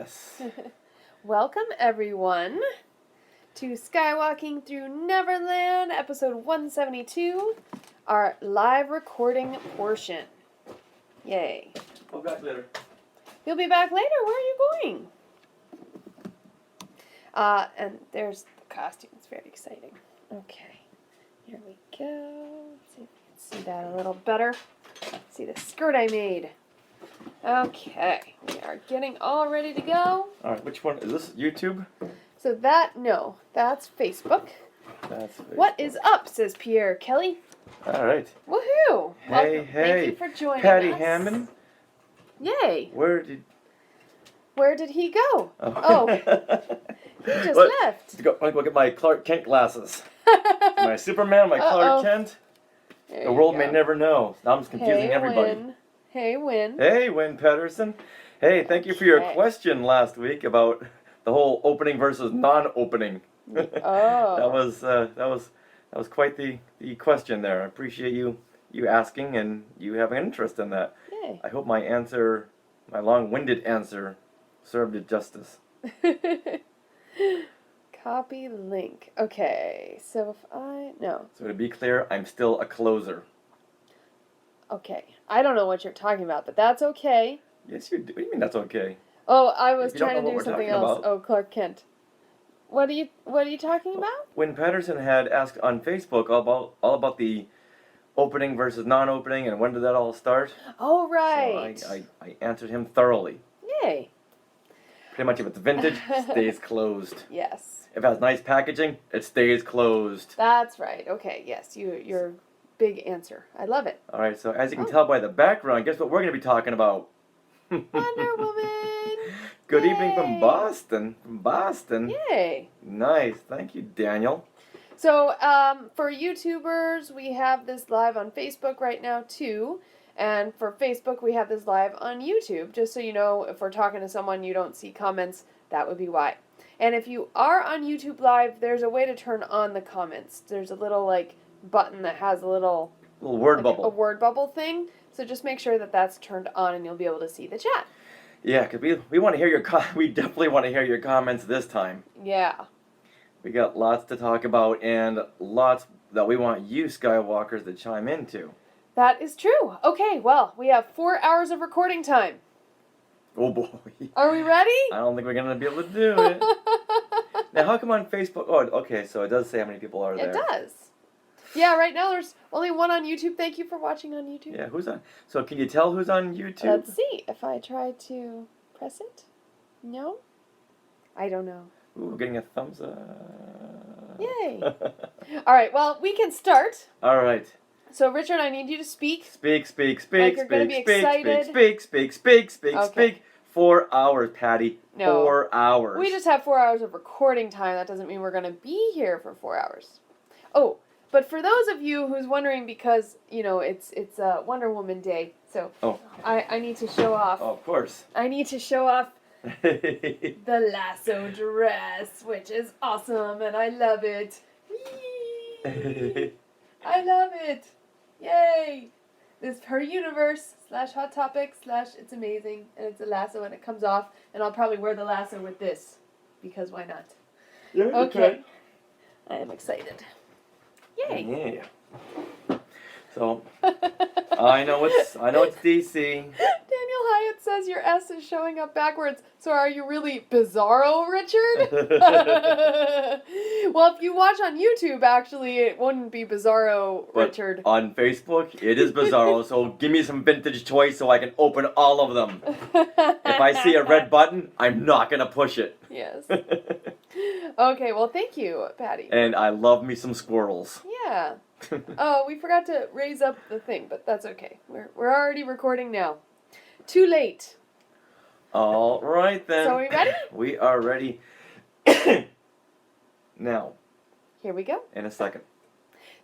Yes. Welcome, everyone, to Skywalking Through Neverland, episode 172, our live recording portion. Yay. I'll be back later. You'll be back later? Where are you going? And there's the costume. It's very exciting. Okay. Here we go. Let's see if we can see that a little better. See the skirt I made. Okay. We are getting all ready to go. All right, which one? Is this YouTube? So that's Facebook. That's Facebook. What is up, says Pierre Kelly. All right. Woohoo! Hey, Welcome. hey. Thank you for joining Patty us. Hammond. Yay. Where did he go? Oh. He just What? left. Go get my Clark Kent glasses. My Superman, my Clark Kent. There The you world go. may never know. Now I'm just confusing Hey, everybody. Win. Hey, Win. Hey, Wynn Pedersen. Hey, thank you for your Okay. question last week about the whole opening versus non-opening. Oh. that was quite the question there. I appreciate you asking and you having an interest in that. Yay. I hope my long-winded answer served it justice. Copy link. Okay, so So to be clear, I'm still a closer. Okay. I don't know what you're talking about, but that's okay. Yes, you do. What do you mean that's okay? Oh, I was If you don't trying know to what do we're something talking else. about. Oh, Clark Kent. What are you talking about? When Patterson had asked on Facebook all about the opening versus non-opening and when did that all start? Oh, right. So I answered him thoroughly. Yay. Pretty much if it's vintage, stays closed. Yes. If it has nice packaging, it stays closed. That's right. Okay, yes, your big answer. I love it. All right, so as you can tell by the background, guess what we're going to be talking about? Wonder Woman. Good evening from Yay. Boston. From Boston. Yay. Nice. Thank you, Daniel. So, for YouTubers, we have this live on Facebook right now, too. And for Facebook, we have this live on YouTube. Just so you know, if we're talking to someone you don't see comments, that would be why. And if you are on YouTube Live, there's a way to turn on the comments. There's a little, button that has a little... Little word a bubble. word bubble thing. So just make sure that that's turned on and you'll be able to see the chat. Yeah, because we want to hear we definitely want to hear your comments this time. Yeah. We got lots to talk about and lots that we want you Skywalkers to chime into. That is true. Okay, well, we have 4 hours of recording time. Oh boy. Are we ready? I don't think we're going to be able to do it. Now, how come on Facebook? Oh, okay, so it does say how many people are there. It does. Yeah, right now there's only one on YouTube. Thank you for watching on YouTube. Yeah, who's on? So can you tell who's on YouTube? Let's see if I try to press it. No? I don't know. Ooh, we're getting a thumbs up. Yay. All right, well, we can start. All right. So, Richard, I need you to speak. Speak, Like you're gonna be excited. Okay. speak. 4 hours, Patty. No. 4 hours. We just have 4 hours of recording time. That doesn't mean we're going to be here for 4 hours. Oh, but for those of you who's wondering, because, it's Wonder Woman Day, so I need to show off. Oh, of course. I need to show off the lasso dress, which is awesome, and I love it. Whee! I love it. Yay! This is her universe / Hot Topic / it's amazing, and it's a lasso, and it comes off, and I'll probably wear the lasso with this, because why not? Yeah, Okay. I am excited. Yay! Yeah. So I know it's DC. Daniel Hyatt says your S is showing up backwards. So are you really Bizarro, Richard? Well, if you watch on YouTube, actually, it wouldn't be Bizarro, But Richard. on Facebook, it is Bizarro. So give me some vintage toys so I can open all of them. If I see a red button, I'm not gonna push it. Yes. Okay, well, thank you, Patty. And I love me some squirrels. Yeah. Oh, we forgot to raise up the thing, but that's okay. We're already recording now. Too late. All right then. So are we ready? We are ready. Now. Here we go. In a second.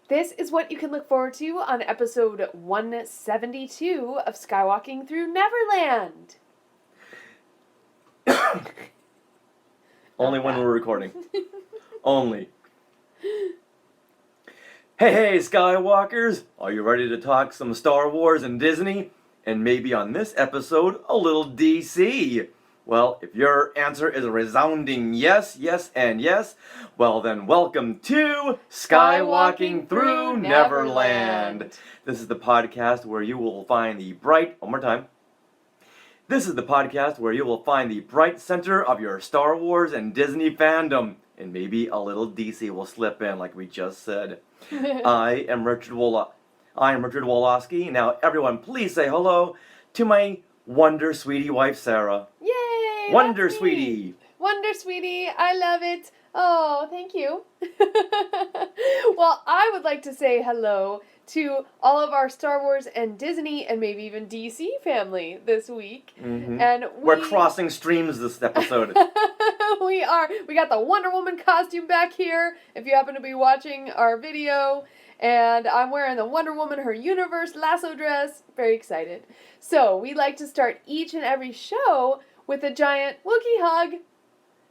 This is what you can look forward to on episode 172 of Skywalking Through Neverland. Only when we're recording. Only. Hey, Skywalkers! Are you ready to talk some Star Wars and Disney? And maybe on this episode, a little DC. Well, if your answer is a resounding yes, yes, and yes, well then welcome to Skywalking Through Neverland. This is the podcast where you will find the bright, one more time. This is the podcast where you will find the bright center of your Star Wars and Disney fandom. And maybe a little DC will slip in like we just said. I am Richard Wolosky. Now everyone please say hello to my Wonder Sweetie wife Sarah. Yay! Wonder that's me. Sweetie! Wonder Sweetie, I love it. Oh, thank you. Well, I would like to say hello to all of our Star Wars and Disney and maybe even DC family this week. Mm-hmm. And We're crossing streams this episode. We are. We got the Wonder Woman costume back here, if you happen to be watching our video. And I'm wearing the Wonder Woman Her Universe lasso dress. Very excited. So, we like to start each and every show with a giant Wookiee hug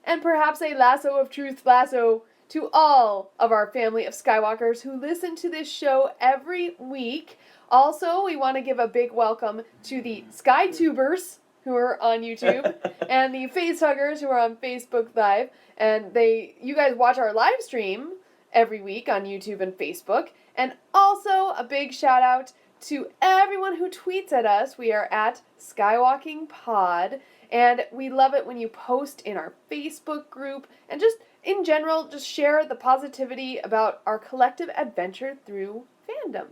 and perhaps a lasso of truth lasso to all of our family of Skywalkers who listen to this show every week. Also, we want to give a big welcome to the SkyTubers who are on YouTube and the Facehuggers who are on Facebook Live. And you guys watch our live stream every week on YouTube and Facebook. And also a big shout out to everyone who tweets at us. We are at SkywalkingPod. And we love it when you post in our Facebook group and just in general, just share the positivity about our collective adventure through fandom.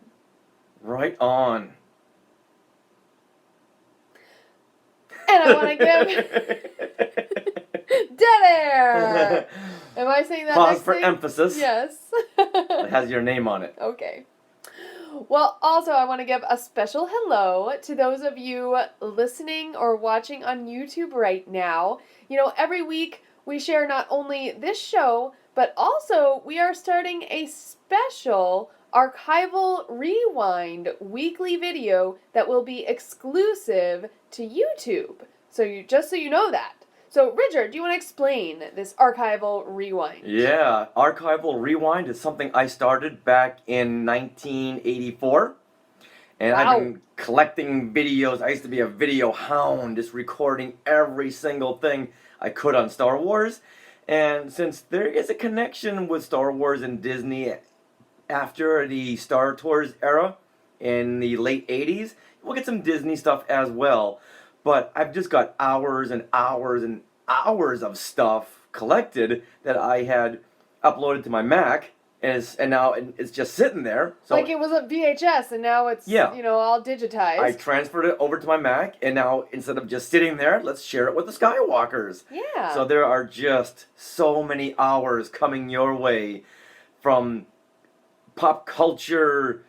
Right on. And I want to give dead air. Am I saying that Pause next for thing? emphasis. Yes. It has your name on it. Okay. Well, also, I want to give a special hello to those of you listening or watching on YouTube right now. You know, every week we share not only this show, but also we are starting a special archival rewind weekly video that will be exclusive to YouTube. So you know that. So, Richard, do you want to explain this archival rewind? Yeah, archival rewind is something I started back in 1984. And Wow. I've been collecting videos. I used to be a video hound, just recording every single thing I could on Star Wars. And since there is a connection with Star Wars and Disney after the Star Tours era in the late 80s, we'll get some Disney stuff as well. But I've just got hours and hours and hours of stuff collected that I had uploaded to my Mac, and now it's just sitting there. So like it was a VHS, and now it's all digitized. I transferred it over to my Mac, and now instead of just sitting there, let's share it with the Skywalkers. Yeah. So there are just so many hours coming your way, from pop culture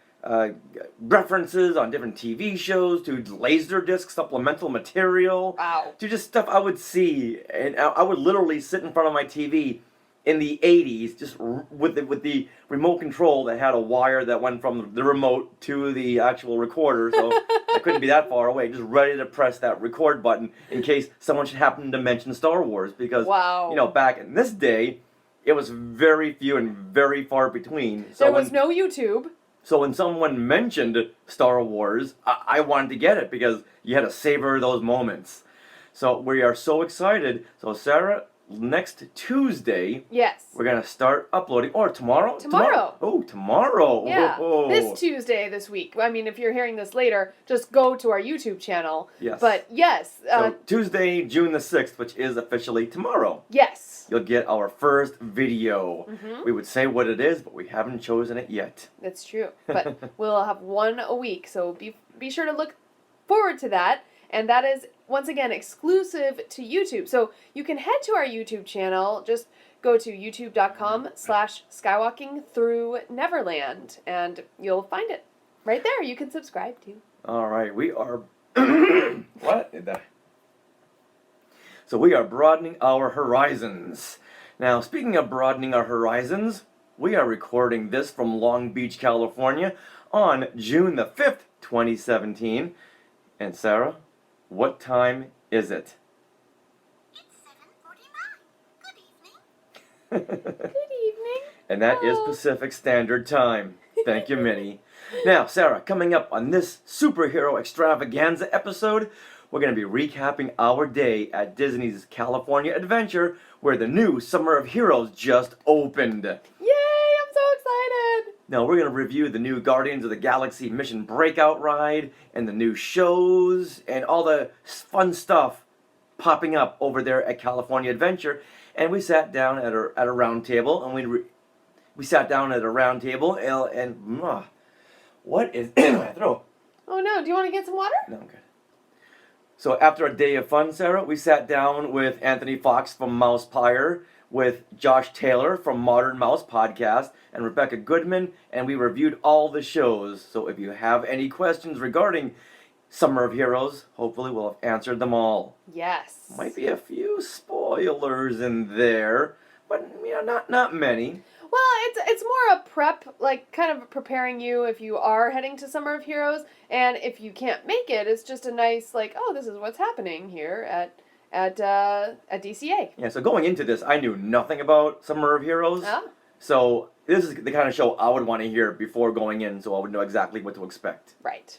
references on different TV shows, to Laserdisc supplemental material, Wow. to just stuff I would see, and I would literally sit in front of my TV in the 80s, just with the remote control that had a wire that went from the remote to the actual recorder, so I couldn't be that far away, just ready to press that record button in case someone should happen to mention Star Wars, because Wow. Back in this day, it was very few and very far between. So there was no YouTube. So when someone mentioned Star Wars, I wanted to get it because you had to savor those moments. So we are so excited. So Sarah, next Tuesday, Yes. we're going to start uploading. Or tomorrow? Tomorrow. Oh, tomorrow. Yeah. Oh. This Tuesday this week. I mean, if you're hearing this later, just go to our YouTube channel. Yes. But yes. So Tuesday, June the 6th, which is officially tomorrow. Yes. You'll get our first video. Mm-hmm. We would say what it is, but we haven't chosen it yet. That's true. But we'll have one a week, so be sure to look forward to that. And that is, once again, exclusive to YouTube. So you can head to our YouTube channel. Just go to youtube.com/skywalkingthrough-neverland, and you'll find it right there. You can subscribe to. All right, we are... What? So we are broadening our horizons. Now, speaking of broadening our horizons, we are recording this from Long Beach, California on June the 5th, 2017. And Sarah, what time is it? It's 7:49. Good evening. Good evening. And that is Oh. Pacific Standard Time. Thank you, Minnie. Now, Sarah, coming up on this superhero extravaganza episode, we're going to be recapping our day at Disney's California Adventure, where the new Summer of Heroes just opened. Yay! I'm so excited. Now, we're going to review the new Guardians of the Galaxy Mission Breakout ride, and the new shows, and all the fun stuff popping up over there at California Adventure. And we sat down at a round table, and we sat down at a round table, and what is in my throat? Oh no, do you want to get some water? No, I'm good. So after a day of fun, Sarah, we sat down with Anthony Fox from Mousepire, with Josh Taylor from Modern Mouse Podcast, and Rebecca Goodman, and we reviewed all the shows. So if you have any questions regarding Summer of Heroes, hopefully we'll have answered them all. Yes. Might be a few spoilers in there, but not many. Well, it's more a prep, like kind of preparing you if you are heading to Summer of Heroes, and if you can't make it, it's just a nice like, oh, this is what's happening here at DCA. Yeah, so going into this, I knew nothing about Summer of Heroes. Ah. So this is the kind of show I would want to hear before going in, so I would know exactly what to expect. Right.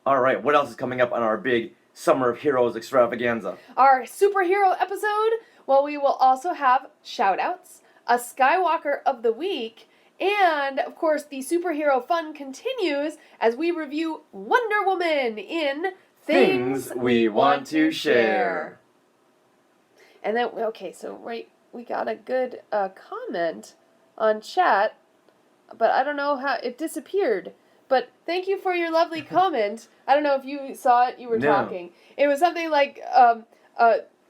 All right, what else is coming up on our big Summer of Heroes extravaganza? Our superhero episode. Well, we will also have shout-outs, a Skywalker of the Week, and, of course, the superhero fun continues as we review Wonder Woman in Things We Want to Share. And then, okay, so we got a good comment on chat, but I don't know how, it disappeared. But thank you for your lovely comment. I don't know if you saw it, you were talking. It was something like a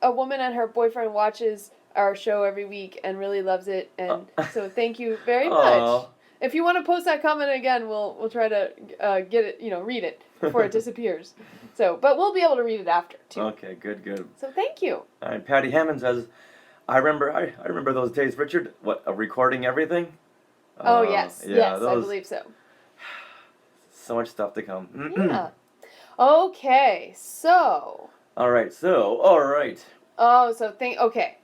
woman and her boyfriend watches our show every week and really loves it, and so thank you very much. If you want to post that comment again, we'll try to get it, read it before it disappears. So, but we'll be able to read it after too. Okay, good. So thank you. And Patty Hammond says, I remember those days, Richard. What, recording everything? Oh yes, yeah, I believe so. So much stuff to come. Yeah. Okay, so. All right. Oh, so okay.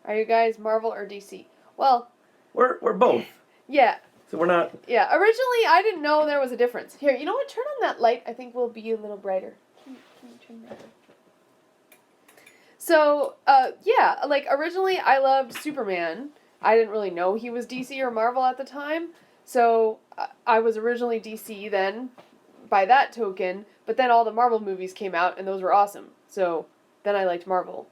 Are you guys Marvel or DC? Well. We're both. Yeah. So we're not. Yeah. Originally, I didn't know there was a difference. Here, you know what? Turn on that light. I think we'll be a little brighter. Can you turn that on? So, yeah. Like originally, I loved Superman. I didn't really know he was DC or Marvel at the time. So I was originally DC then, by that token, but then all the Marvel movies came out, and those were awesome. So then I liked Marvel.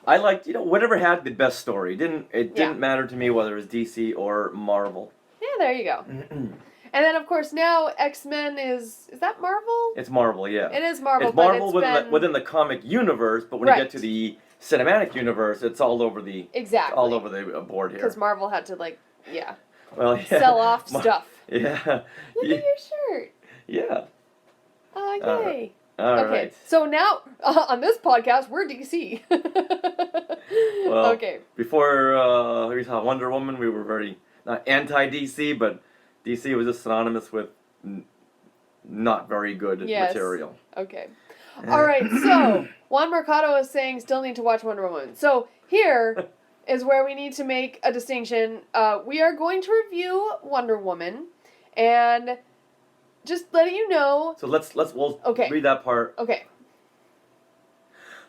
I liked, whatever had the best story. It didn't matter to me whether it was DC or Marvel. Yeah, there you go. And then, of course, now X-Men is that Marvel? It's Marvel, yeah. It is Marvel, it's Marvel but within the comic universe, but when you get to the cinematic universe, it's all over the... Exactly. All over the board here. Because Marvel had to, well, yeah. sell off stuff. Yeah. Look at your shirt. Yeah. Okay. All okay. right. So now on this podcast, we're DC. Well, okay. Before we saw Wonder Woman, we were very not anti-DC, but DC was just synonymous with not very good material. Okay. All right. So Juan Mercado is saying still need to watch Wonder Woman. So here is where we need to make a distinction. We are going to review Wonder Woman, and just letting you know. So we'll read that part. Okay.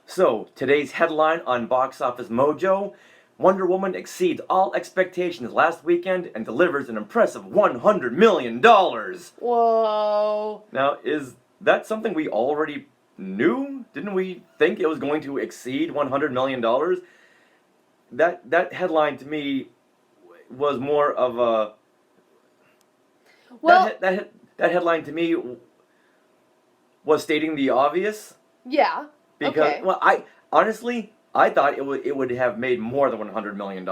So today's headline on Box Office Mojo: Wonder Woman exceeds all expectations last weekend and delivers an impressive $100 million. Whoa. Now, is that something we already knew? Didn't we think it was going to exceed $100 million? That headline to me was more of a... Well... That headline to me was stating the obvious. Yeah. Because, well, I thought it would have made more than $100 million.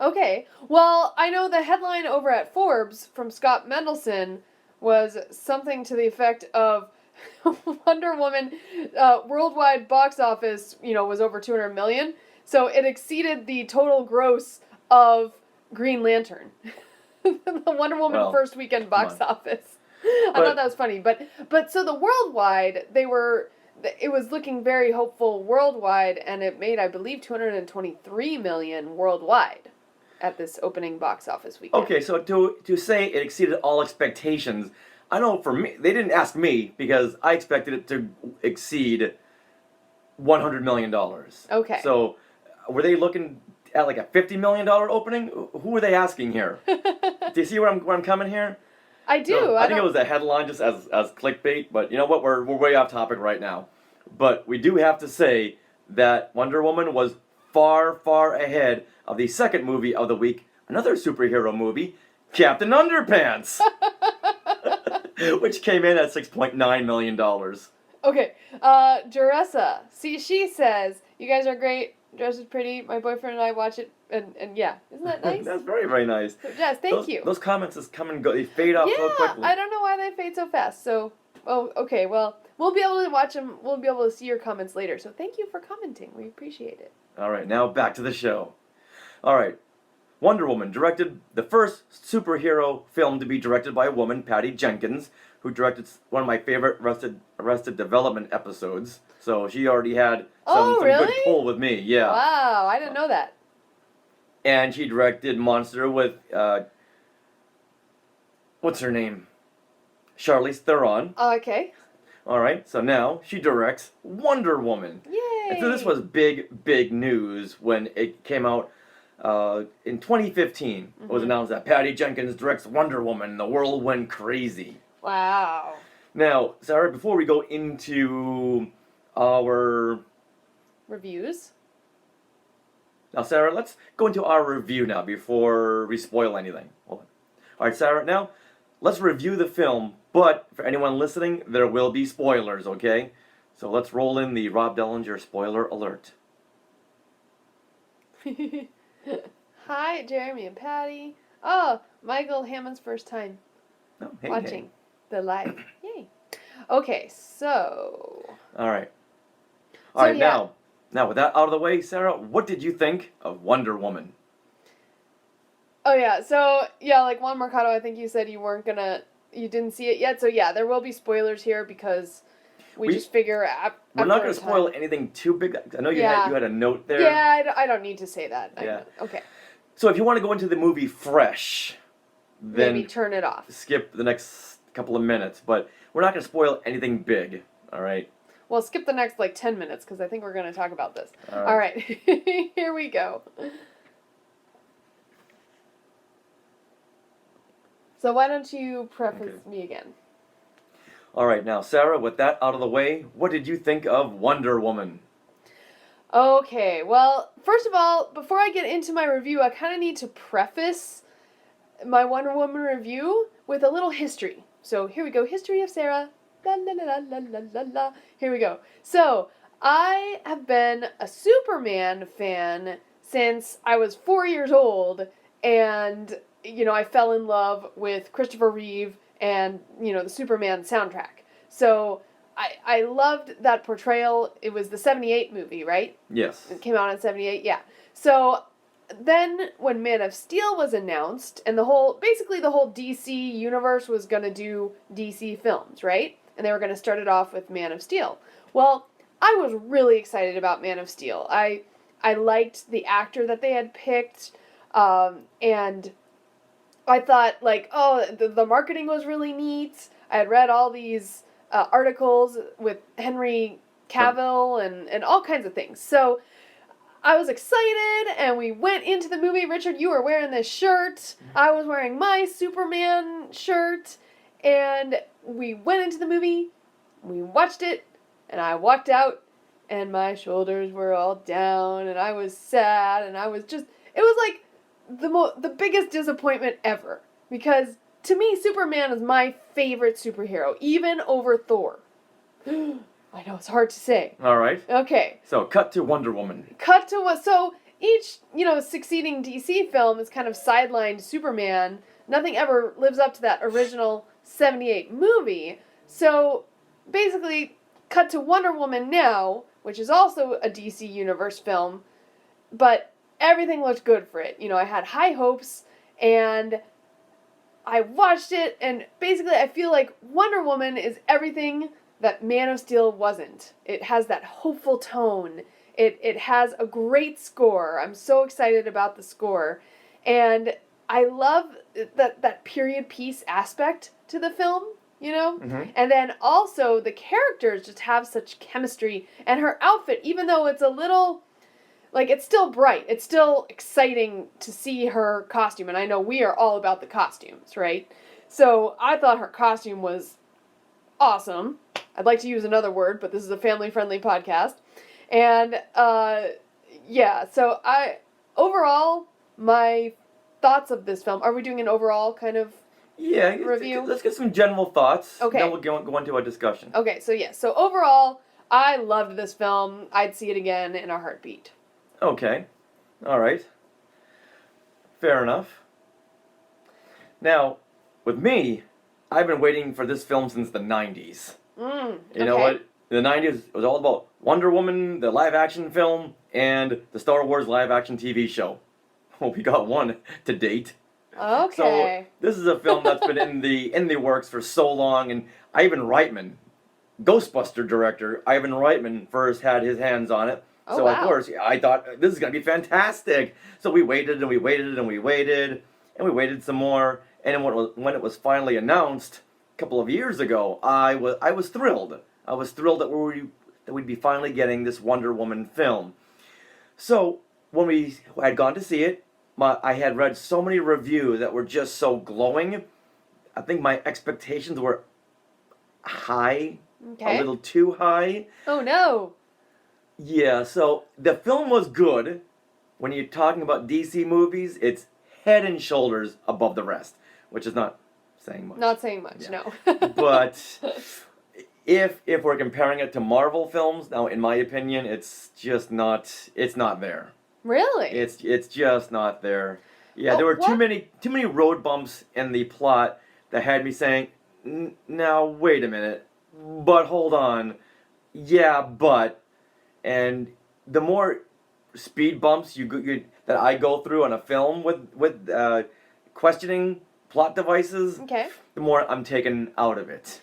Okay. Well, I know the headline over at Forbes from Scott Mendelson was something to the effect of Wonder Woman worldwide box office, was over 200 million. So it exceeded the total gross of Green Lantern. The Wonder Woman first weekend box office. I thought that was funny. But so the worldwide, it was looking very hopeful worldwide, and it made, I believe, 223 million worldwide at this opening box office weekend. Okay, so to say it exceeded all expectations, I know for me, they didn't ask me because I expected it to exceed $100 million. Okay. So, were they looking at like a $50 million opening? Who were they asking here? Do you see where I'm coming here? I do. No, I think it don't- was a headline just as clickbait, but you know what? We're way off topic right now. But we do have to say that Wonder Woman was far, far ahead of the second movie of the week, another superhero movie, Captain Underpants, which came in at $6.9 million. Okay. Jeressa. See, she says, you guys are great. Dress is pretty. My boyfriend and I watch it, and yeah. Isn't that nice? That's very, very nice. So, Jess, thank you. Those comments just come and go. They fade off so Yeah, quickly. I don't know why they fade so fast. So, oh, okay. Well, we'll be able to watch them. We'll be able to see your comments later. So, thank you for commenting. We appreciate it. All right, now back to the show. All right. Wonder Woman directed the first superhero film to be directed by a woman, Patty Jenkins, who directed one of my favorite Arrested Development episodes. So she already had some good really? pull with me, yeah. Wow, I didn't know that. And she directed Monster with what's her name? Charlize Theron. Okay. All right, so now she directs Wonder Woman. Yay. And so this was big news when it came out in 2015. It was announced that Patty Jenkins directs Wonder Woman. The world went crazy. Wow. Now, Sarah, before we go into our... Reviews? Now, Sarah, let's go into our review now before we spoil anything. Hold on. All right, Sarah, now let's review the film, but for anyone listening, there will be spoilers, okay? So let's roll in the Rob Dellinger spoiler alert. Hi, Jeremy and Patty. Oh, Michael Hammond's first time Oh, hey, watching hey. the live. Yay. Okay, so... All right. So, All right, yeah. now with that out of the way, Sarah, what did you think of Wonder Woman? Oh, yeah, so, yeah, like Juan Mercado, I think you said you didn't see it yet, so yeah, there will be spoilers here because we just figure out... We're not going to spoil anything too big. I know you had a note there. Yeah, I don't need to say that. Yeah. Okay. So if you want to go into the movie fresh, then Maybe turn it off. skip the next couple of minutes. But we're not going to spoil anything big. All right. Well, skip the next, 10 minutes, because I think we're going to talk about this. All All right. Here we go. So why don't you preface me again? All right. Now, Sarah, with that out of the way, what did you think of Wonder Woman? Okay, well, first of all, before I get into my review, I kind of need to preface my Wonder Woman review with a little history. So here we go. History of Sarah. La la la la la la la. Here we go. So, I have been a Superman fan since I was 4 years old, and, I fell in love with Christopher Reeve and, the Superman soundtrack. So, I loved that portrayal. It was the 78 movie, right? Yes. It came out in 78, yeah. So, then when Man of Steel was announced, and basically the whole DC universe was going to do DC films, right? And they were going to start it off with Man of Steel. Well, I was really excited about Man of Steel. I liked the actor that they had picked, and I thought, the marketing was really neat. I had read all these articles with Henry Cavill and all kinds of things. So I was excited, and we went into the movie. Richard, you were wearing this shirt. I was wearing my Superman shirt, and we went into the movie. We watched it, and I walked out, and my shoulders were all down, and I was sad, and it was like the biggest disappointment ever, because to me, Superman is my favorite superhero, even over Thor. I know, it's hard to say. All right. Okay. So cut to Wonder Woman. So each, succeeding DC film is kind of sidelined Superman. Nothing ever lives up to that original 78 movie. So basically, cut to Wonder Woman now, which is also a DC Universe film, but everything looked good for it. I had high hopes, and I watched it, and basically I feel like Wonder Woman is everything that Man of Steel wasn't. It has that hopeful tone. It has a great score. I'm so excited about the score. And I love that period piece aspect to the film. you know? Mhm. And then also the characters just have such chemistry, and her outfit, even though it's a little, like, it's still bright, it's still exciting to see her costume, and I know we are all about the costumes, right? So I thought her costume was awesome. I'd like to use another word, but this is a family-friendly podcast. And, yeah, so overall, my thoughts of this film, are we doing an overall kind of, Yeah, review? let's get some general thoughts. Okay. Then we'll go into a discussion. okay, so yeah, so overall, I loved this film. I'd see it again in a heartbeat. Okay. All right. Fair enough. Now, with me, I've been waiting for this film since the 90s. You know what? In the 90s, it was all about Wonder Woman, the live action film, and the Star Wars live action TV show. Well, we got one to date. Okay. So this is a film that's been in the works for so long, and Ivan Reitman, Ghostbuster director Ivan Reitman, first had his hands on it. Oh, So wow. of course I thought this is gonna be fantastic. So we waited and we waited and we waited and we waited some more. And when it was finally announced a couple of years ago, I was thrilled. I was thrilled that we'd be finally getting this Wonder Woman film. So when we had gone to see it, I had read so many reviews that were just so glowing. I think my expectations were high, Okay. a little too high. Oh no. Yeah, so the film was good. When you're talking about DC movies, it's head and shoulders above the rest, which is not saying much. Not saying much, Yeah. no. But if we're comparing it to Marvel films, now in my opinion, it's just not. It's not there. Really? It's just not there. Yeah, Oh, there were what? too many road bumps in the plot that had me saying, "Now wait a minute, but hold on, yeah, but," and the more speed bumps that I go through on a film with questioning plot devices, Okay. the more I'm taken out of it.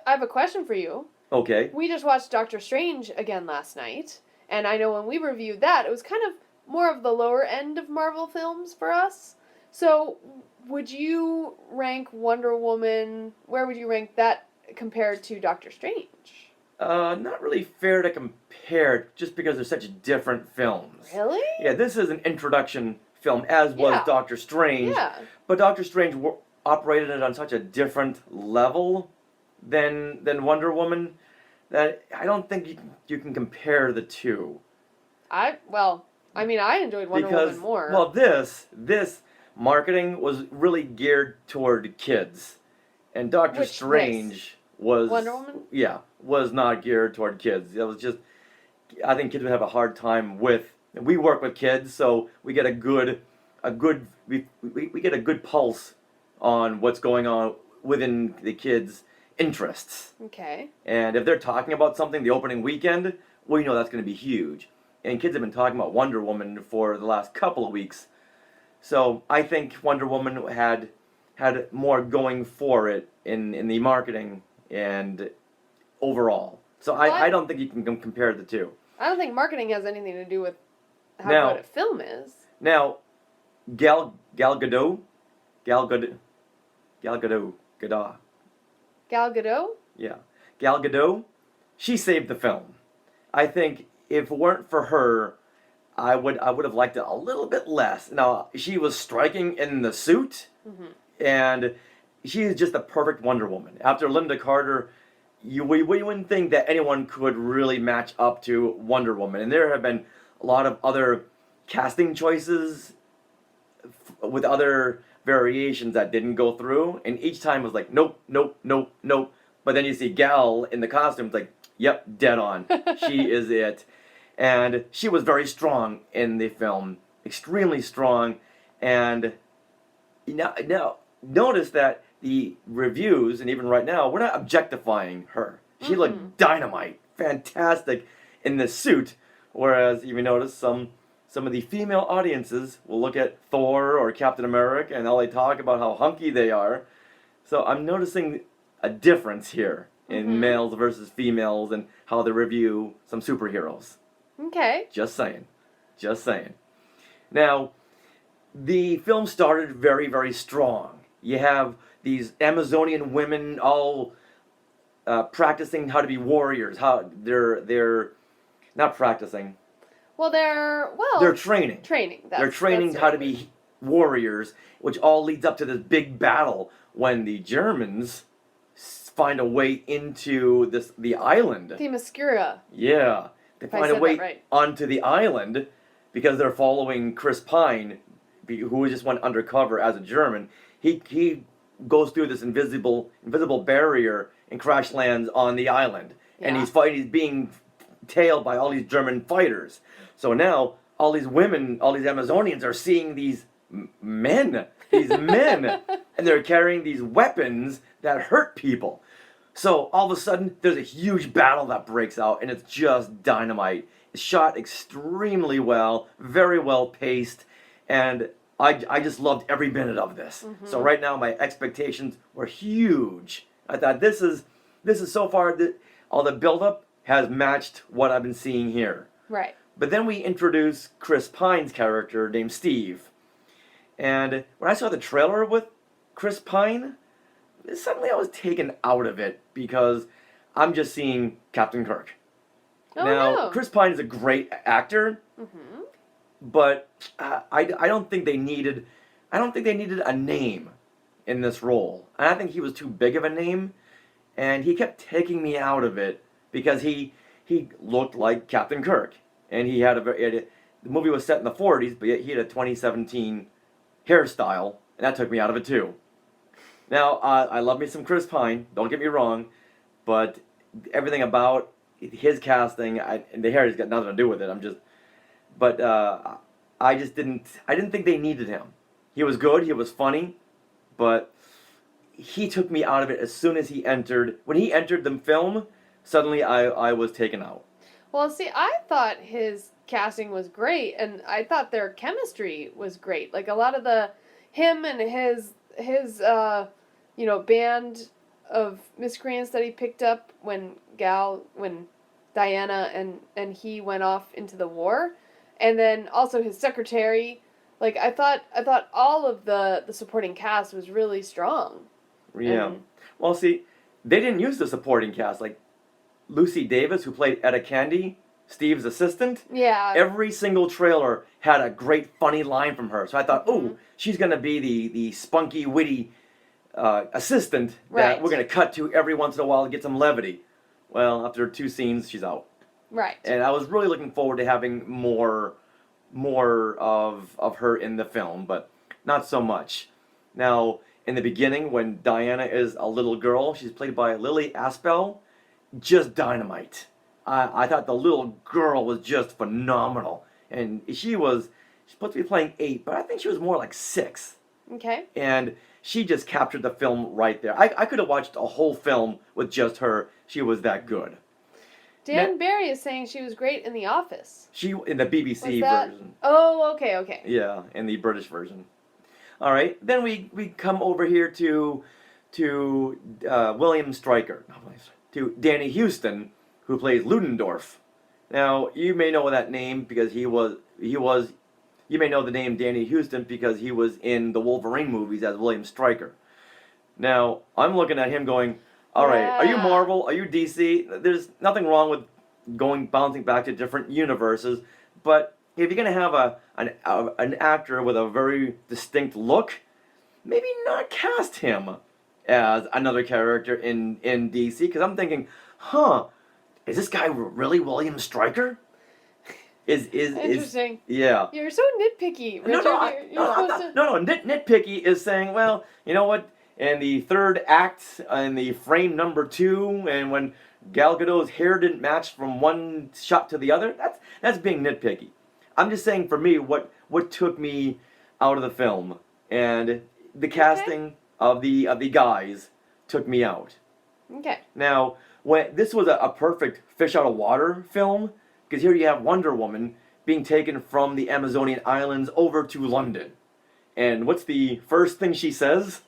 I have a question for you. Okay. We just watched Doctor Strange again last night, and I know when we reviewed that, it was kind of more of the lower end of Marvel films for us. So, would you rank Wonder Woman, where would you rank that compared to Doctor Strange? Not really fair to compare, just because they're such different films. Really? Yeah, this is an introduction film, as was Yeah. Doctor Strange. Yeah. But Doctor Strange operated it on such a different level than Wonder Woman that I don't think you can compare the two. I enjoyed Wonder Woman more. Well, this marketing was really geared toward kids, and Doctor Which Strange was Wonder Woman? Yeah, was not geared toward kids. It was just, I think kids would have a hard time with. We work with kids, so we get we get a good pulse on what's going on within the kids' interests. Okay. And if they're talking about something the opening weekend, well, you know that's going to be huge. And kids have been talking about Wonder Woman for the last couple of weeks. So I think Wonder Woman had more going for it in the marketing and overall. So I don't think you can compare the two. I don't think marketing has anything to do with how Now- good a film is. Now, Gal Gadot, Gadot, Gal Gadot? yeah, Gal Gadot, she saved the film. I think if it weren't for her, I would have liked it a little bit less. Now, she was striking in the suit, and she is just the perfect Wonder Woman. After Linda Carter, you wouldn't think that anyone could really match up to Wonder Woman. And there have been a lot of other casting choices with other variations that didn't go through, and each time was like, nope, nope, nope, nope. But then you see Gal in the costume, it's like, yep, dead on. She is it. And she was very strong in the film, extremely strong. And now notice that the reviews, and even right now, we're not objectifying her. She looked dynamite, fantastic in this suit. Whereas, you notice some of the female audiences will look at Thor or Captain America and all they talk about how hunky they are. So I'm noticing a difference here in males versus females and how they review some superheroes. Okay. Just saying. Just saying. Now, the film started very, very strong. You have these Amazonian women all practicing how to be warriors. How they're not practicing. Well, They're training. training. They're training that's how to the right be warriors, which all leads up to this big battle when the Germans find a way into the island. word. Themyscira. Yeah, they If I find a said way that right. onto the island because they're following Chris Pine, who just went undercover as a German. He goes through this invisible barrier and crash lands on the island, and Yeah. he's fighting. He's being tailed by all these German fighters. So now all these women, all these Amazonians are seeing these men, and they're carrying these weapons that hurt people. So all of a sudden, there's a huge battle that breaks out, and it's just dynamite. It's shot extremely well, very well paced, and I just loved every minute of this. So right now, my expectations were huge. I thought this is so far all the buildup has matched what I've been seeing here. Right. But then we introduce Chris Pine's character named Steve. And when I saw the trailer with Chris Pine, suddenly I was taken out of it because I'm just seeing Captain Kirk. Oh, Now, no. Chris Pine is a great actor, Mm-hmm. but I don't think they needed a name in this role. And I think he was too big of a name, and he kept taking me out of it because he looked like Captain Kirk, and the movie was set in the 40s, but yet he had a 2017 hairstyle, and that took me out of it too. Now, I love me some Chris Pine, don't get me wrong, but everything about his casting, and the hair has got nothing to do with it, I didn't think they needed him. He was good, he was funny, but he took me out of it as soon as when he entered the film, suddenly I was taken out. Well, see, I thought his casting was great, and I thought their chemistry was great. Like a lot of him and his band of miscreants that he picked up when Diana and he went off into the war, and then also his secretary. Like I thought all of the supporting cast was really strong. Yeah. And- Well, see, they didn't use the supporting cast. Like Lucy Davis, who played Etta Candy, Steve's assistant. Yeah. Every single trailer had a great funny line from her. So I thought, oh, she's going to be the spunky, witty assistant that Right. we're going to cut to every once in a while to get some levity. Well, after 2 scenes, she's out. Right. And I was really looking forward to having more of her in the film, but not so much. Now, in the beginning, when Diana is a little girl, she's played by Lily Aspel, just dynamite. I thought the little girl was just phenomenal. And she's supposed to be playing 8, but I think she was more like 6. Okay. And she just captured the film right there. I could have watched a whole film with just her. She was that good. Dan Barry is saying she was great in The Office. She in the BBC Was that? version. Oh, okay. Yeah, in the British version. All right, then we come over here to William Stryker, to Danny Houston, who plays Ludendorff. Now you may know that name because you may know the name Danny Houston because he was in the Wolverine movies as William Stryker. Now I'm looking at him going, all right, are you Yeah. Marvel? Are you DC? There's nothing wrong with bouncing back to different universes, but if you're gonna have an actor with a very distinct look, maybe not cast him as another character in DC. Because I'm thinking, is this guy really William Stryker? Is Interesting. yeah. You're so nitpicky, Richard. You're supposed to. No. Nitpicky is saying, well, you know what? In the third act, in the frame number 2, and when Gal Gadot's hair didn't match from one shot to the other, that's being nitpicky. I'm just saying, for me, what took me out of the film, and the casting of the guys took me out. Okay. Now, when this was a perfect fish out of water film, because here you have Wonder Woman being taken from the Amazonian islands over to London. And what's the first thing she says?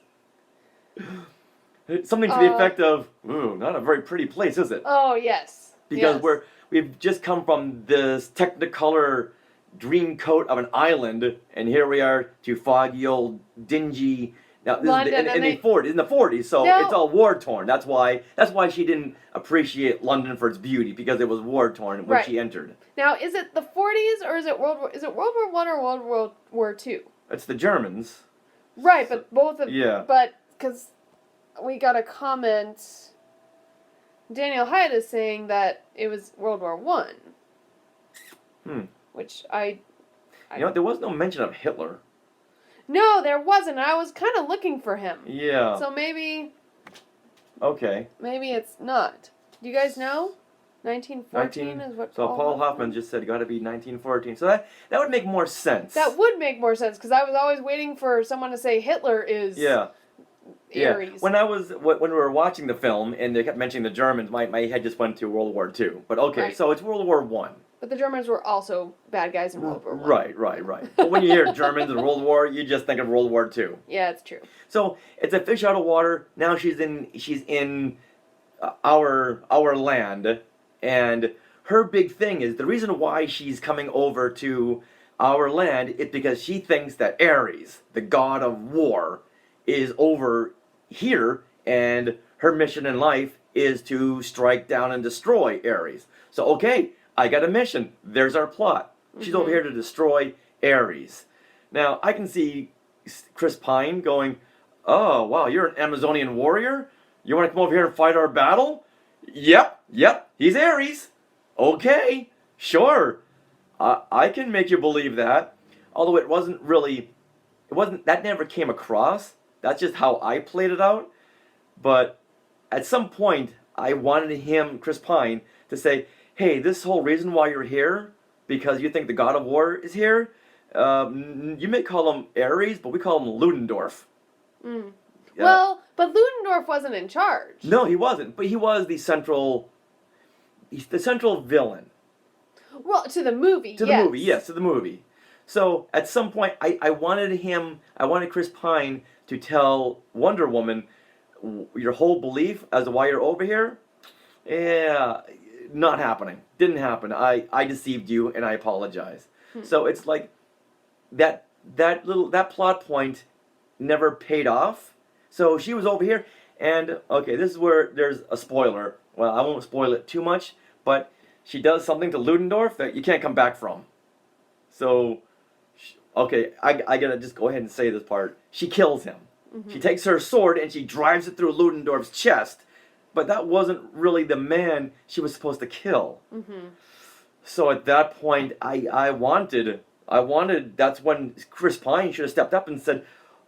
Something to the effect of, ooh, not a very pretty place, is it? Oh yes. Because yes. we've just come from this Technicolor dream coat of an island, and here we are to foggy old dingy Now this London, is and in they- the 40s, so No. it's all war torn. That's why she didn't appreciate London for its beauty, because it was war torn when Right. she entered. Now, is it the 40s or is it World War One or World War Two? It's the Germans. Right, but both of Yeah. But because we got a comment, Daniel Hyatt is saying that it was World War One. Which I You know, there was no mention of Hitler. No, there wasn't. I was kind of looking for him. Yeah. So maybe Okay. it's not. Do you guys know? 1914 is what. So Paul Hoffman just said got to be 1914. So that would make more sense. That would make more sense because I was always waiting for someone to say Hitler is. Yeah. Aries. Yeah. When we were watching the film and they kept mentioning the Germans, my head just went to World War II. But okay, Right. so it's World War One. But the Germans were also bad guys in World War One. Right. But when you hear Germans and World War, you just think of World War II. Yeah, it's true. So it's a fish out of water. Now she's in our land, and her big thing is the reason why she's coming over to our land is because she thinks that Ares, the god of war, is over here, and her mission in life is to strike down and destroy Ares. So okay, I got a mission. There's our plot. She's over here to destroy Ares. Now I can see Chris Pine going, "Oh wow, you're an Amazonian warrior? You want to come over here and fight our battle?" Yep, he's Ares. Okay, sure. I can make you believe that. Although that never came across. That's just how I played it out. But at some point, I wanted Chris Pine, to say, hey, this whole reason why you're here, because you think the god of war is here, you may call him Ares, but we call him Ludendorff. Mm. Well, but Ludendorff wasn't in charge. No, he wasn't. But he was the central villain. Well, to the movie, To the movie. So at some point, I wanted Chris Pine to tell Wonder Woman, your whole belief as to why you're over here, yeah, not happening. Didn't happen. I deceived you, and I apologize. So it's like that plot point never paid off. So she was over here, and okay, this is where there's a spoiler. Well, I won't spoil it too much, but she does something to Ludendorff that you can't come back from. So, okay, I gotta just go ahead and say this part. She kills him. Mm-hmm. She takes her sword and she drives it through Ludendorff's chest, but that wasn't really the man she was supposed to kill. Mm-hmm. So at that point, I wanted. That's when Chris Pine should have stepped up and said,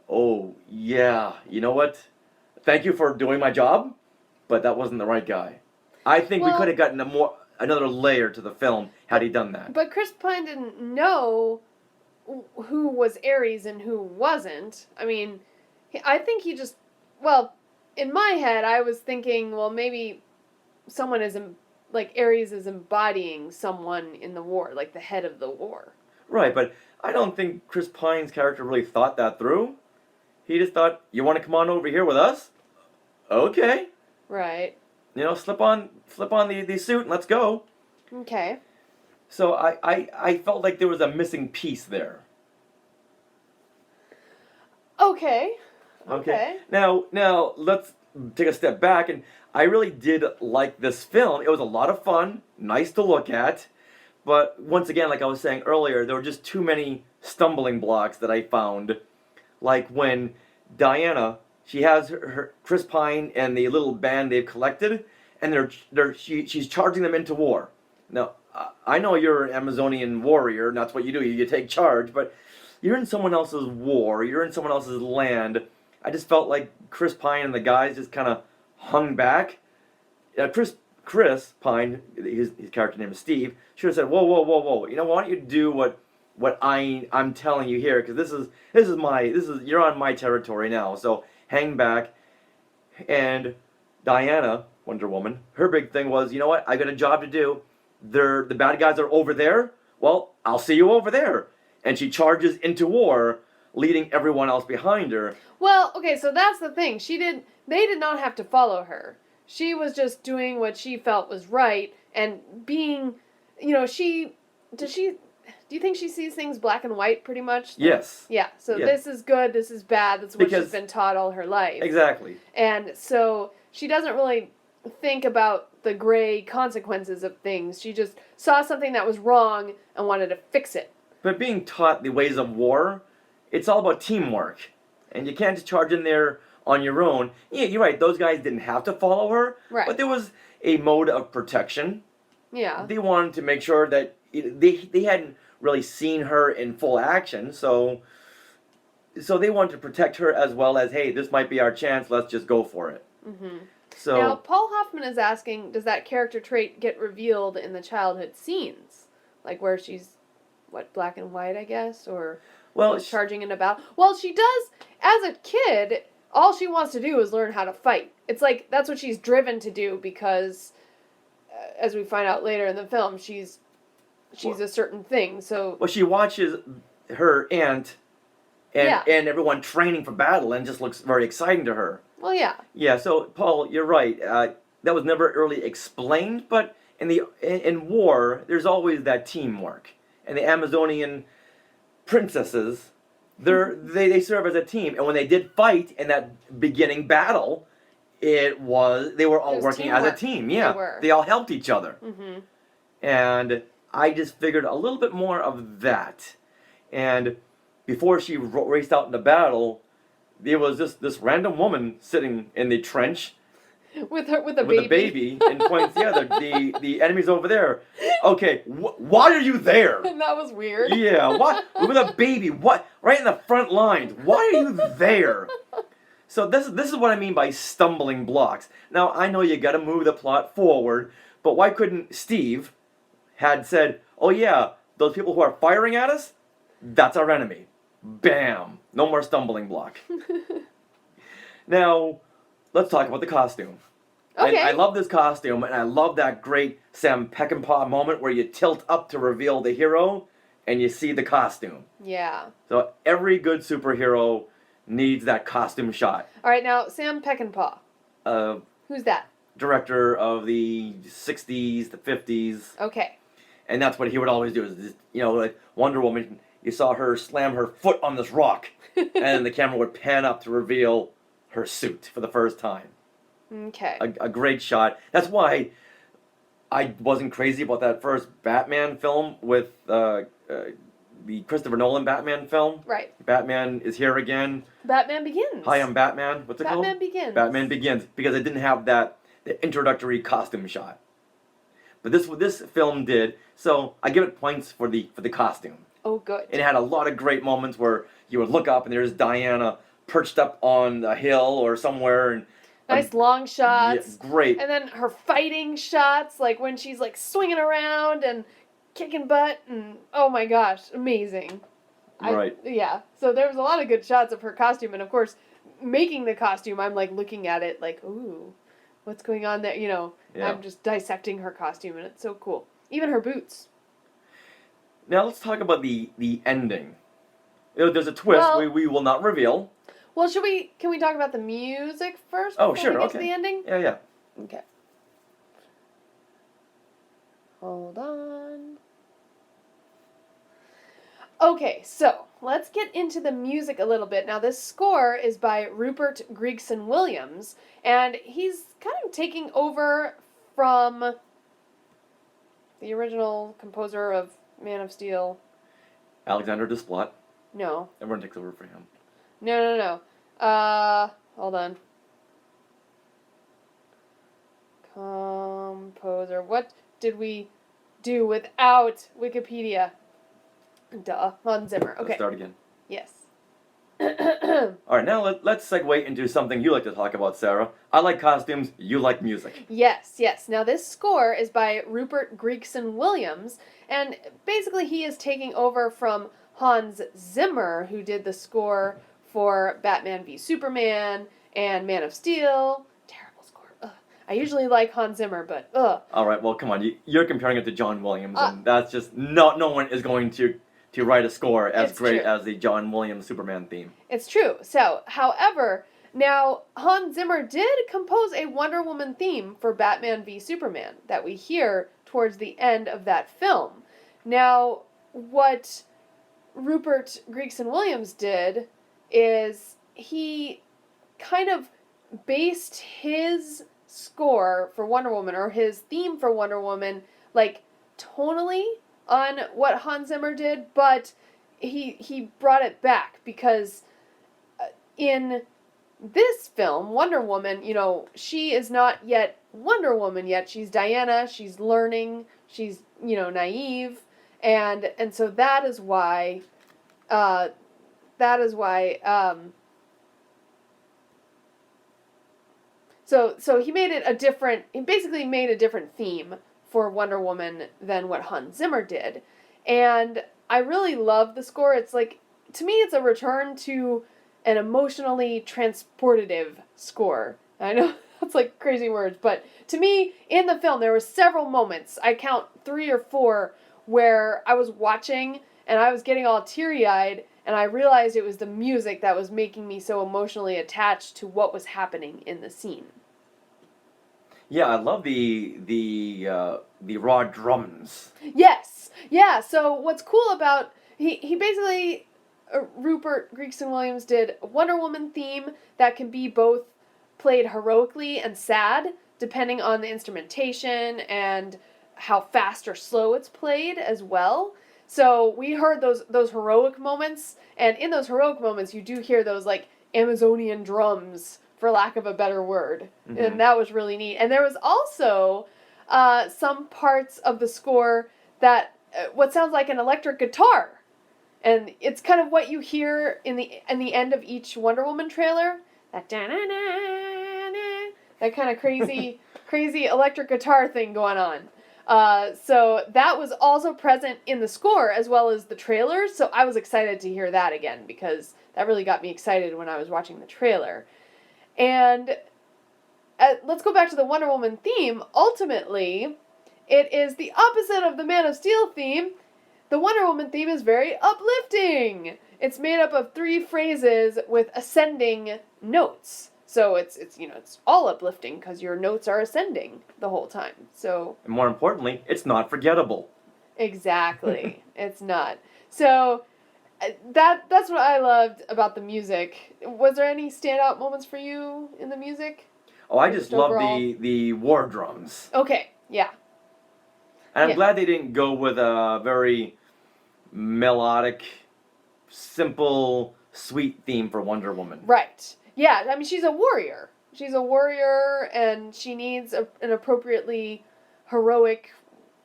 "Oh yeah, you know what? Thank you for doing my job, but that wasn't the right guy." I think we could have gotten another layer to the film had he done that. But Chris Pine didn't know who was Ares and who wasn't. I mean, I think he just, well, in my head, I was thinking, well, maybe someone is, like, Ares is embodying someone in the war, like the head of the war. Right, but I don't think Chris Pine's character really thought that through. He just thought, you want to come on over here with us? Okay. Right. You know, slip on the suit and let's go. Okay. So I felt like there was a missing piece there. Okay. Now let's take a step back, and I really did like this film. It was a lot of fun, nice to look at, but once again, like I was saying earlier, there were just too many stumbling blocks that I found. Like when Diana, she has her Chris Pine and the little band they've collected, and she's charging them into war. Now, I know you're an Amazonian warrior, and that's what you do. You take charge, but you're in someone else's war. You're in someone else's land. I just felt like Chris Pine and the guys just kind of hung back. Chris Pine, his character name is Steve, should have said, "Whoa! You know, why don't you do what I'm telling you here? Because this is you're on my territory now. So hang back." And Diana, Wonder Woman, her big thing was, you know what? I got a job to do. The bad guys are over there. Well, I'll see you over there. And she charges into war, leading everyone else behind her. Well, okay, so that's the thing. They did not have to follow her. She was just doing what she felt was right and being, you know, do you think she sees things black and white pretty much? Yes. Yeah, so Yeah. this is good, this is bad, that's what Because- she's been taught all her life. Exactly. And so she doesn't really think about the gray consequences of things. She just saw something that was wrong and wanted to fix it. But being taught the ways of war, it's all about teamwork. And you can't just charge in there on your own. Yeah, you're right, those guys didn't have to follow her. Right. But there was a mode of protection. Yeah. They wanted to make sure that they hadn't really seen her in full action, so they wanted to protect her as well as, hey, this might be our chance, let's just go for it. Mm-hmm. So Now, Paul Hoffman is asking, does that character trait get revealed in the childhood scenes? Like where she's, black and white, I guess? Or goes charging in a battle? Well, she does, as a kid, all she wants to do is learn how to fight. It's like, that's what she's driven to do because, as we find out later in the film, she's a certain thing, so... Well, she watches her aunt and everyone training for battle and just looks very exciting to her. Well, yeah. Yeah, so Paul, you're right. That was never really explained, but in war, there's always that teamwork. And the Amazonian princesses, they serve as a team. And when they did fight in that beginning battle, they were all working as a team. Yeah, they all helped each other. Mm-hmm. And I just figured a little bit more of that. And before she raced out into battle, there was this random woman sitting in the trench with a baby and points the enemy's over there. Okay, why are you there? And that was weird. Yeah, what with a baby? What right in the front lines? Why are you there? So this is what I mean by stumbling blocks. Now I know you got to move the plot forward, but why couldn't Steve had said, "Oh yeah, those people who are firing at us, that's our enemy." Bam! No more stumbling block. Now, let's talk about the costume. Okay. I love this costume, and I love that great Sam Peckinpah moment where you tilt up to reveal the hero, and you see the costume. Yeah. So every good superhero needs that costume shot. All right, now Sam Peckinpah. Who's that? Director of the 60s, the 50s. Okay. And that's what he would always do. Is like Wonder Woman, you saw her slam her foot on this rock, and the camera would pan up to reveal her suit for the first time. Okay. A great shot. That's why I wasn't crazy about that first Batman film with the Christopher Nolan Batman film. Right. Batman is here again. Batman Begins. Hi, I'm Batman. What's it called? Batman Begins. Batman Begins, because it didn't have the introductory costume shot. But this film did, so I give it points for the costume. Oh, good. It had a lot of great moments where you would look up and there's Diana perched up on a hill or somewhere, and nice long shots. Yeah, great. And then her fighting shots, like when she's like swinging around and kicking butt, and oh my gosh, amazing. Right. Yeah. So there was a lot of good shots of her costume, and of course, making the costume, I'm like looking at it like, ooh, what's going on there? Yeah. I'm just dissecting her costume, and it's so cool. Even her boots. Now let's talk about the ending. There's a twist we will not reveal. Well, can we talk about the music first? Oh, before sure, we get okay. to the ending? Yeah. Okay. Hold on. Okay, so let's get into the music a little bit. Now, this score is by Rupert Gregson-Williams, and he's kind of taking over from the original composer of Man of Steel. Alexander Desplat. No. Everyone takes over for him. No. Hold on. Composer. What did we do without Wikipedia? Duh. Hans Zimmer. Okay. Let's start again. Yes. Alright, now let's segue into something you like to talk about, Sarah. I like costumes, you like music. Yes. Now, this score is by Rupert Gregson-Williams, and basically he is taking over from Hans Zimmer, who did the score for Batman v Superman and Man of Steel. Terrible score. Ugh. I usually like Hans Zimmer, but ugh. Alright, well, come on. You're comparing it to John Williams, and that's just... No one is going to write a score as great as the John Williams Superman theme. It's true. So, however, now Hans Zimmer did compose a Wonder Woman theme for Batman v Superman that we hear towards the end of that film. Now, what Rupert Gregson-Williams did is he kind of based his score for Wonder Woman, or his theme for Wonder Woman, like tonally on what Hans Zimmer did, but he brought it back because in this film, Wonder Woman, you know, she is not yet Wonder Woman yet. She's Diana. She's learning. She's, you know, naive, and so that is why. So he made it a different. He basically made a different theme for Wonder Woman than what Hans Zimmer did, and I really love the score. It's like, to me, it's a return to an emotionally transportative score. I know that's like crazy words, but to me, in the film, there were several moments, I count 3 or 4, where I was watching and I was getting all teary-eyed, and I realized it was the music that was making me so emotionally attached to what was happening in the scene. Yeah, I love the raw drums. Yes, yeah. So what's cool about he basically Rupert Gregson-Williams did a Wonder Woman theme that can be both played heroically and sad, depending on the instrumentation and how fast or slow it's played as well. So we heard those heroic moments, and in those heroic moments, you do hear those like Amazonian drums, for lack of a better word, and that was really neat. And there was also some parts of the score that what sounds like an electric guitar, and it's kind of what you hear in the end of each Wonder Woman trailer. That kind of crazy electric guitar thing going on. So that was also present in the score as well as the trailers. So I was excited to hear that again because that really got me excited when I was watching the trailer. And let's go back to the Wonder Woman theme. Ultimately, it is the opposite of the Man of Steel theme. The Wonder Woman theme is very uplifting. It's made up of 3 phrases with ascending notes. So it's all uplifting because your notes are ascending the whole time. So, And more importantly, it's not forgettable. exactly. It's not. So that's what I loved about the music. Was there any standout moments for you in the music? Oh, I just love overall? the war drums. Okay, yeah. And I'm Yeah. glad they didn't go with a very melodic, simple, sweet theme for Wonder Woman. Right. Yeah, I mean, she's a warrior. She's a warrior, and she needs an appropriately heroic,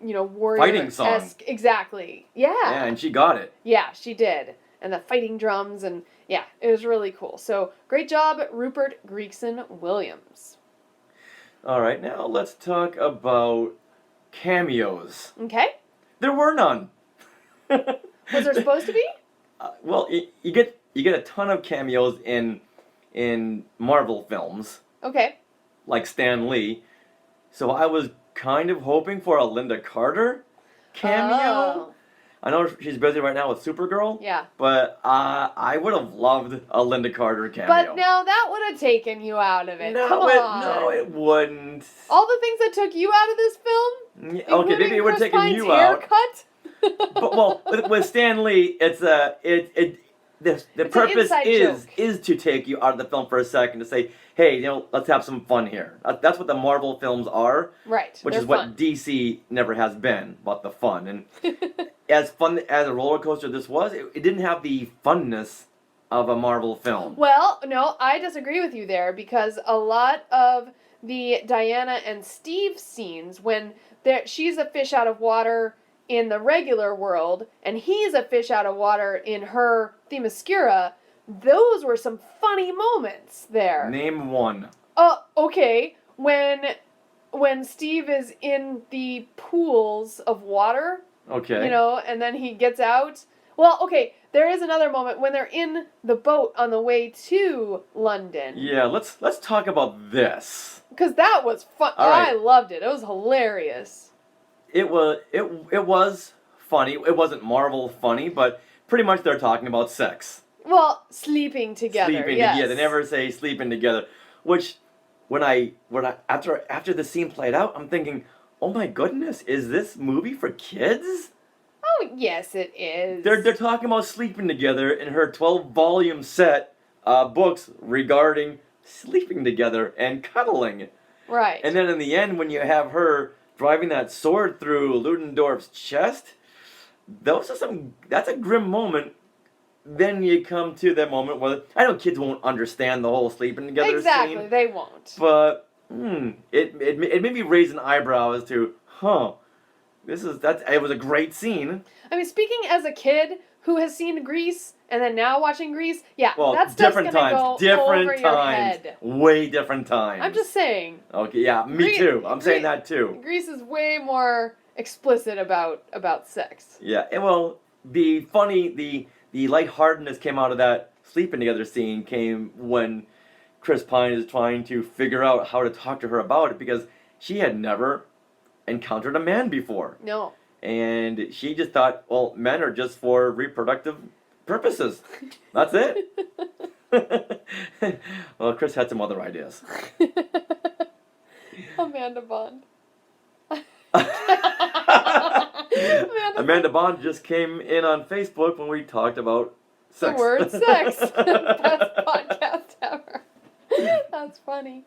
warrior Fighting song. Exactly. Yeah. Yeah, and she got it. Yeah, she did. And the fighting drums, and yeah, it was really cool. So, great job, Rupert Gregson-Williams. All right, now let's talk about cameos. Okay. There were none. Was there supposed to be? Well, you get a ton of cameos in Marvel films, Okay. like Stan Lee. So I was kind of hoping for a Linda Carter cameo. Oh. I know she's busy right now with Supergirl. Yeah. But I would have loved a Linda Carter cameo. But now that would have taken you out of it. Come on. it wouldn't. All the things that took you out of this film? Yeah, okay, maybe it would have Chris taken Pine's you out. haircut? But well, with Stan Lee, the It's an purpose inside is joke. to take you out of the film for a second to say, hey, let's have some fun here. That's what the Marvel films are, Right. which they're is what fun. DC never has been, about the fun. And as fun as a roller coaster this was, it didn't have the funness of a Marvel film. Well, no, I disagree with you there because a lot of the Diana and Steve scenes, when she's a fish out of water in the regular world and he's a fish out of water in her Themyscira, those were some funny moments there. Name one. Okay, when Steve is in the pools of water, Okay. and then he gets out. Well, okay, there is another moment when they're in the boat on the way to London. Yeah, let's talk about this. Because that was fun. All right. I loved it. It was hilarious. It was funny. It wasn't Marvel funny, but pretty much they're talking about sex. Well, sleeping together. Sleeping yes. together. They never say sleeping together. Which, after the scene played out, I'm thinking, oh my goodness, is this movie for kids? Oh, yes, it is. They're talking about sleeping together in her 12-volume set books regarding sleeping together and cuddling. Right. And then in the end, when you have her driving that sword through Ludendorff's chest, that's a grim moment. Then you come to that moment where I know kids won't understand the whole sleeping together exactly, scene, they won't. but it made me raise an eyebrow as to, it was a great scene. I mean, speaking as a kid who has seen Grease and then now watching Grease, yeah, Well, that stuff's different gonna times, go over your times, head. way different times. I'm just saying. Okay, yeah, me too. I'm saying that too. Grease is way more explicit about sex. Yeah, and well, the lightheartedness came out of that sleeping together scene came when Chris Pine is trying to figure out how to talk to her about it because she had never encountered a man before. No. And she just thought, well, men are just for reproductive purposes. That's it. Well, Chris had some other ideas. Amanda Bond. Amanda Bond just came in on Facebook when we talked about sex. The word sex. Best podcast ever. That's funny.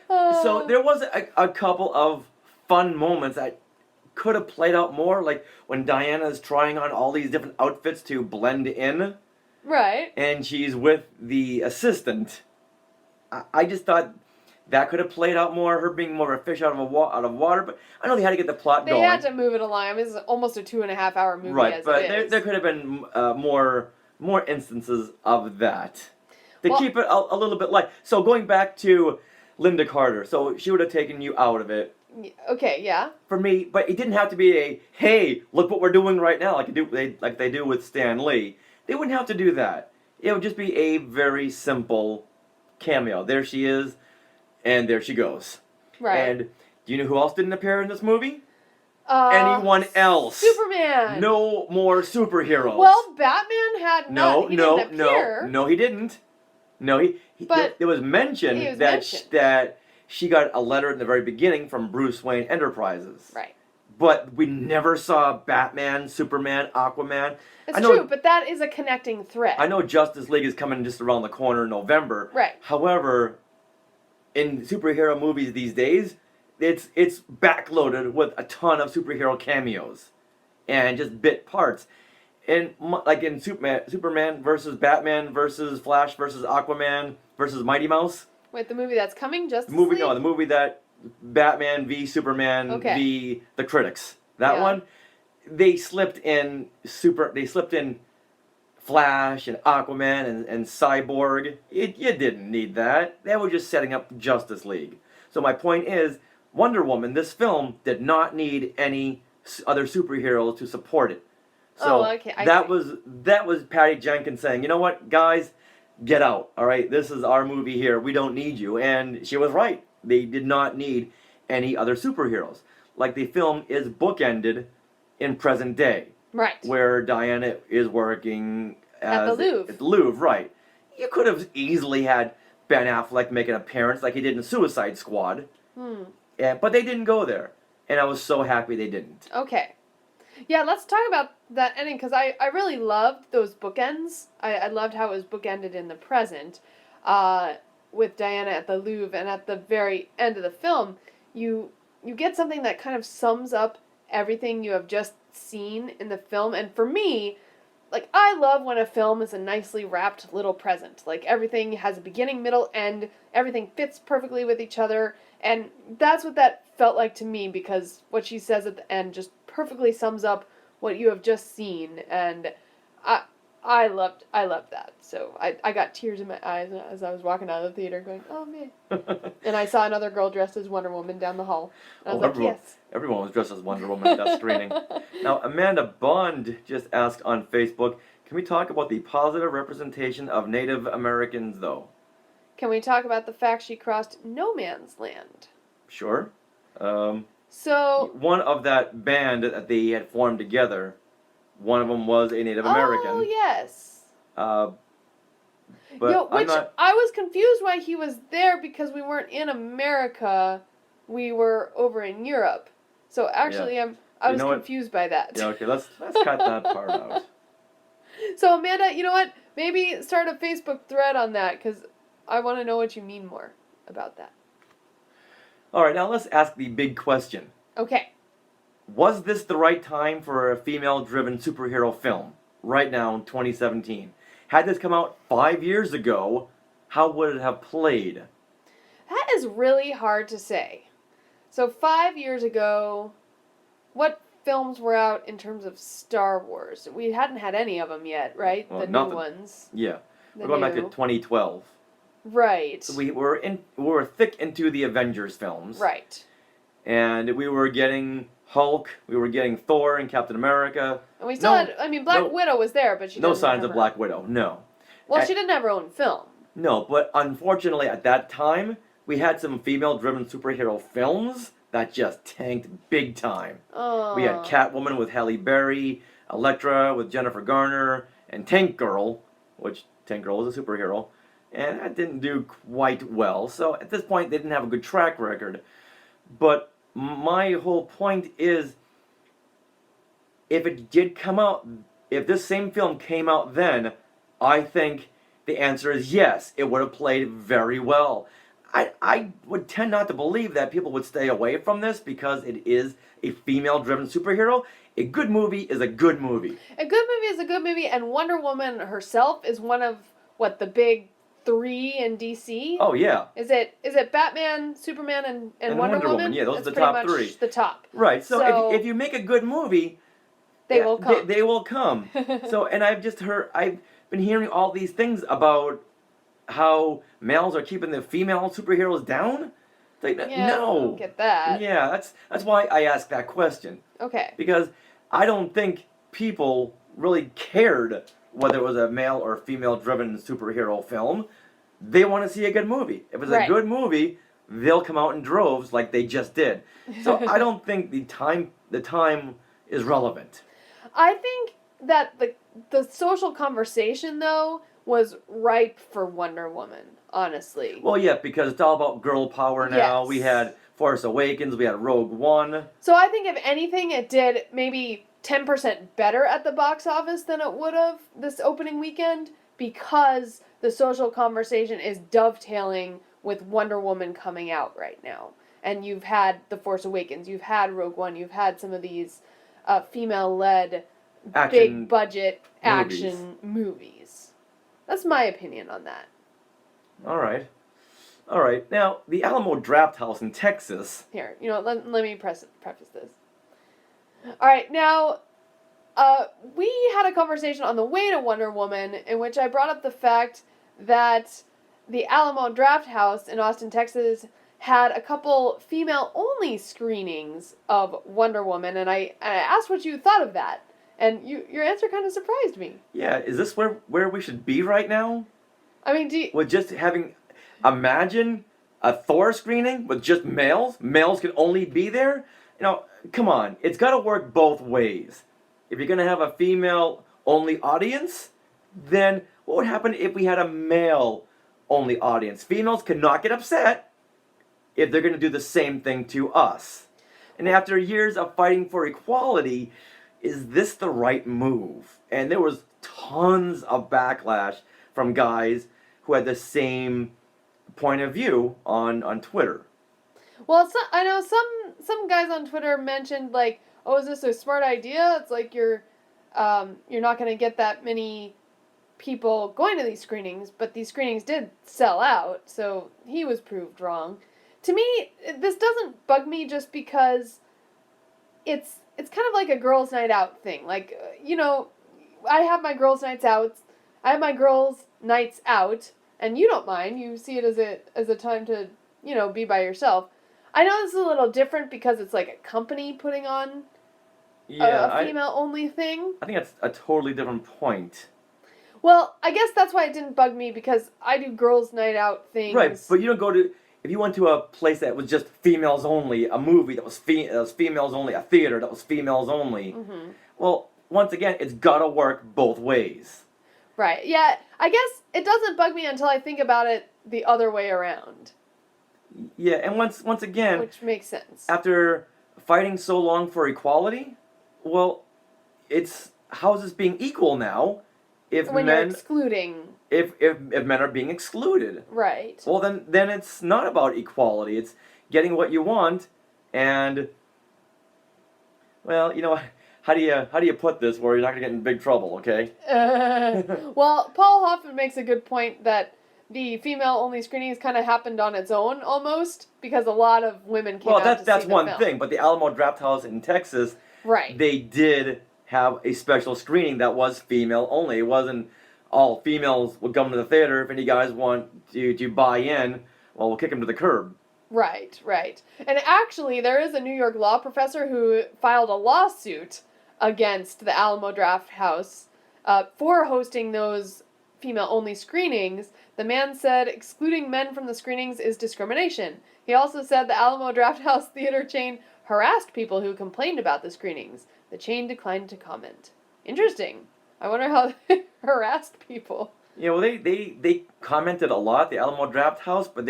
So there was a couple of fun moments that could have played out more, like when Diana's trying on all these different outfits to blend in. Right. And she's with the assistant. I just thought that could have played out more, her being more of a fish out of water, but I know they had to get the plot They going. had to move it along. I mean, this is almost a 2.5-hour movie right, as but it is. there could have been more instances of that. To Well- keep it a little bit light. So going back to Linda Carter, so she would have taken you out of it. Okay, yeah. For me, but it didn't have to be a, hey, look what we're doing right now, like they do with Stan Lee. They wouldn't have to do that. It would just be a very simple cameo. There she is, and there she goes. Right. And do you know who else didn't appear in this movie? Anyone else? Superman. No more superheroes. Well, Batman had not. He didn't appear. No, he didn't. No, he But it was mentioned he was that mentioned. that she got a letter in the very beginning from Bruce Wayne Enterprises. Right. But we never saw Batman, Superman, Aquaman. It's I know, true, but that is a connecting thread. I know Justice League is coming just around the corner in November. Right. However, in superhero movies these days, it's backloaded with a ton of superhero cameos and just bit parts. And like in Superman versus Batman versus Flash versus Aquaman versus Mighty Mouse. Wait, the movie that's coming, Justice The movie, League? no, the movie that Batman v Superman v the critics. That Yeah. one, they slipped in Flash and Aquaman and Cyborg. You didn't need that. They were just setting up Justice League. So my point is, Wonder Woman, this film did not need any other superheroes to support it. So Oh, okay, I that see. was Patty Jenkins saying, you know what, guys, get out. All right, this is our movie here. We don't need you. And she was right. They did not need any other superheroes. Like the film is bookended in present day, Right. where Diana is working At the Louvre. At the Louvre, right? You could have easily had Ben Affleck make an appearance like he did in Suicide Squad. But they didn't go there, and I was so happy they didn't. Okay. Yeah, let's talk about that ending, because I really loved those bookends. I loved how it was bookended in the present, with Diana at the Louvre, and at the very end of the film, you get something that kind of sums up everything you have just seen in the film. And for me, like, I love when a film is a nicely wrapped little present. Like, everything has a beginning, middle, end. Everything fits perfectly with each other. And that's what that felt like to me, because what she says at the end just perfectly sums up what you have just seen. And I loved that. So I got tears in my eyes as I was walking out of the theater going, oh, man. And I saw another girl dressed as Wonder Woman down the hall. And I was like, yes. Everyone was dressed as Wonder Woman at that screening. Now, Amanda Bond just asked on Facebook, can we talk about the positive representation of Native Americans, though? Can we talk about the fact she crossed no man's land? Sure. So, One of that band that they had formed together, one of them was a Native American. oh, yes. But Which I'm not... I was confused why he was there, because we weren't in America, we were over in Europe. So actually, I You was know what? confused by that. Yeah, okay, let's cut that part out. So Amanda, you know what? Maybe start a Facebook thread on that because I want to know what you mean more about that. All right, now let's ask the big question. Okay. Was this the right time for a female-driven superhero film? Right now in 2017. Had this come out 5 years ago, how would it have played? That is really hard to say. So 5 years ago, what films were out in terms of Star Wars? We hadn't had any of them yet, right? Well, The not new the- ones. Yeah, The we're going back to new. 2012. Right. So we were thick into the Avengers films. Right. And we were getting Hulk, we were getting Thor and Captain America. And we still No, had, I mean, Black no- Widow was there, but she No doesn't signs have of her- Black Widow, no. Well, And- she didn't have her own film. No, but unfortunately at that time, we had some female-driven superhero films that just tanked big time. Oh. We had Catwoman with Halle Berry, Elektra with Jennifer Garner, and Tank Girl, which Tank Girl was a superhero, and that didn't do quite well. So at this point, they didn't have a good track record. But my whole point is, if it did come out, if this same film came out then, I think the answer is yes, it would have played very well. I would tend not to believe that people would stay away from this because it is a female-driven superhero. A good movie is a good movie. A good movie is a good movie, and Wonder Woman herself is one of, what, the big three in DC? Oh yeah, Is it Batman, Superman, and Wonder Woman? yeah, those are That's the top pretty much three. the top. right. So, So- if you make a good movie, They will come. They will come. So, and I've been hearing all these things about how males are keeping the female superheroes down. It's like, Yeah, I no. don't get that. Yeah, that's why I asked that question. Okay. Because I don't think people really cared whether it was a male or female driven superhero film. They want to see a good movie. If it's Right. a good movie, they'll come out in droves like they just did. So I don't think the time is relevant. I think that the social conversation though was ripe for Wonder Woman, honestly. Well, yeah, because it's all about girl power now. Yes. We had Force Awakens, we had Rogue One. So I think if anything it did maybe 10% better at the box office than it would have this opening weekend because the social conversation is dovetailing with Wonder Woman coming out right now. And you've had The Force Awakens, you've had Rogue One, you've had some of these female-led Action big budget action movies. That's my opinion on that. All right. Now, the Alamo Draft House in Texas. Here, let me preface this. All right, now, we had a conversation on the way to Wonder Woman in which I brought up the fact that the Alamo Draft House in Austin, Texas had a couple female-only screenings of Wonder Woman, and I asked what you thought of that. And your answer kind of surprised me. Yeah, is this where we should be right now? I mean, do you, With just having, imagine a Thor screening with just males? Males can only be there? Come on, it's got to work both ways. If you're going to have a female-only audience, then what would happen if we had a male-only audience? Females cannot get upset if they're going to do the same thing to us. And after years of fighting for equality, is this the right move? And there was tons of backlash from guys who had the same point of view on Twitter. well, I know some guys on Twitter mentioned like, oh, is this a smart idea? It's like you're not going to get that many people going to these screenings, but these screenings did sell out, so he was proved wrong. To me, this doesn't bug me just because it's kind of like a girls' night out thing. Like, I have my girls' nights out. I have my girls' nights out, and you don't mind. You see it as a time to, be by yourself. I know this is a little different because it's like a company putting on a female-only thing. I think that's a totally different point. Well, I guess that's why it didn't bug me because I do girls' night out things. Right, but you don't go to... If you went to a place that was just females only, a movie that was females only, a theater that was females only, well, once again, it's got to work both ways. Right. Yeah, I guess it doesn't bug me until I think about it the other way around. Yeah, and once again, Which makes sense. after fighting so long for equality, well, it's how is this being equal now if When you're men excluding, if men are being excluded? right. Well, then it's not about equality. It's getting what you want, and well, how do you put this where you're not gonna get in big trouble? Okay. Well, Paul Hoffman makes a good point that the female-only screenings kind of happened on its own almost because a lot of women came Well, out to that's see the one film. thing, but the Alamo Drafthouse in Texas, Right. they did have a special screening that was female only. It wasn't all females would come to the theater. If any guys want to buy in, well, we'll kick them to the curb. Right, right. And actually, there is a New York law professor who filed a lawsuit against the Alamo Draft House for hosting those female-only screenings. The man said excluding men from the screenings is discrimination. He also said the Alamo Draft House theater chain harassed people who complained about the screenings. The chain declined to comment. Interesting. I wonder how they harassed people. Well, they commented a lot, the Alamo Draft House, but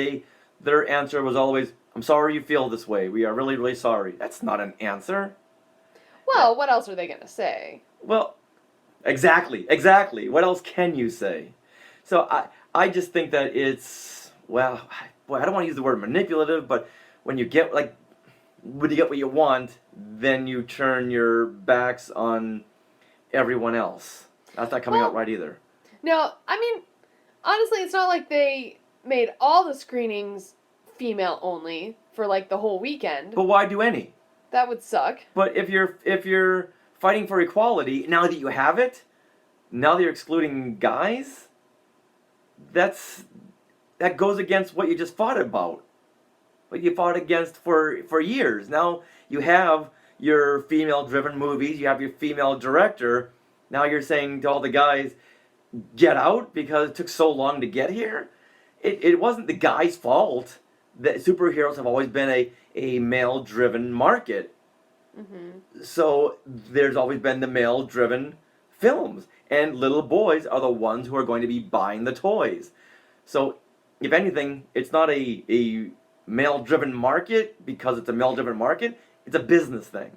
their answer was always, "I'm sorry you feel this way. We are really, really sorry." That's not an answer. Well, what else are they going to say? Well, exactly. What else can you say? So I just think that it's, well, boy, I don't want to use the word manipulative, but when you get when you get what you want, then you turn your backs on everyone else. That's not coming out right either. No, I mean, honestly, it's not like they made all the screenings female only for like the whole weekend. But why do any? That would suck. But if you're fighting for equality, now that you have it, now that you're excluding guys, that goes against what you just fought about. What you fought against for years. Now you have your female-driven movies, you have your female director. Now you're saying to all the guys, get out because it took so long to get here. It wasn't the guy's fault that superheroes have always been a male-driven market. Mm-hmm. So there's always been the male-driven films, and little boys are the ones who are going to be buying the toys. So if anything, it's not a male-driven market because it's a male-driven market. It's a business thing.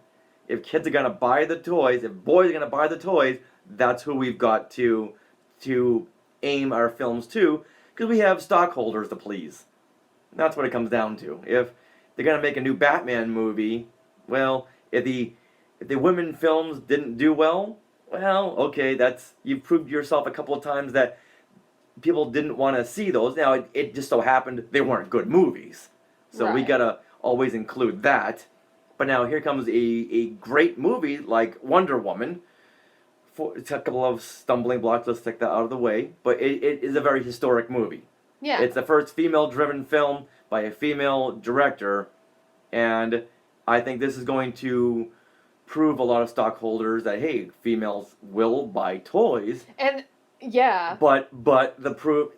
If kids are going to buy the toys, if boys are going to buy the toys, that's who we've got to aim our films to, because we have stockholders to please. That's what it comes down to. If they're going to make a new Batman movie, well, if the women films didn't do well, okay, you've proved yourself a couple of times that people didn't want to see those. Now, it just so happened they weren't good movies. So we Right. got to always include that. But now here comes a great movie like Wonder Woman. It's a couple of stumbling blocks, let's take that out of the way. But it is a very historic movie. Yeah. It's the first female-driven film by a female director, and I think this is going to prove a lot of stockholders that, hey, females will buy toys. And yeah. But the proof,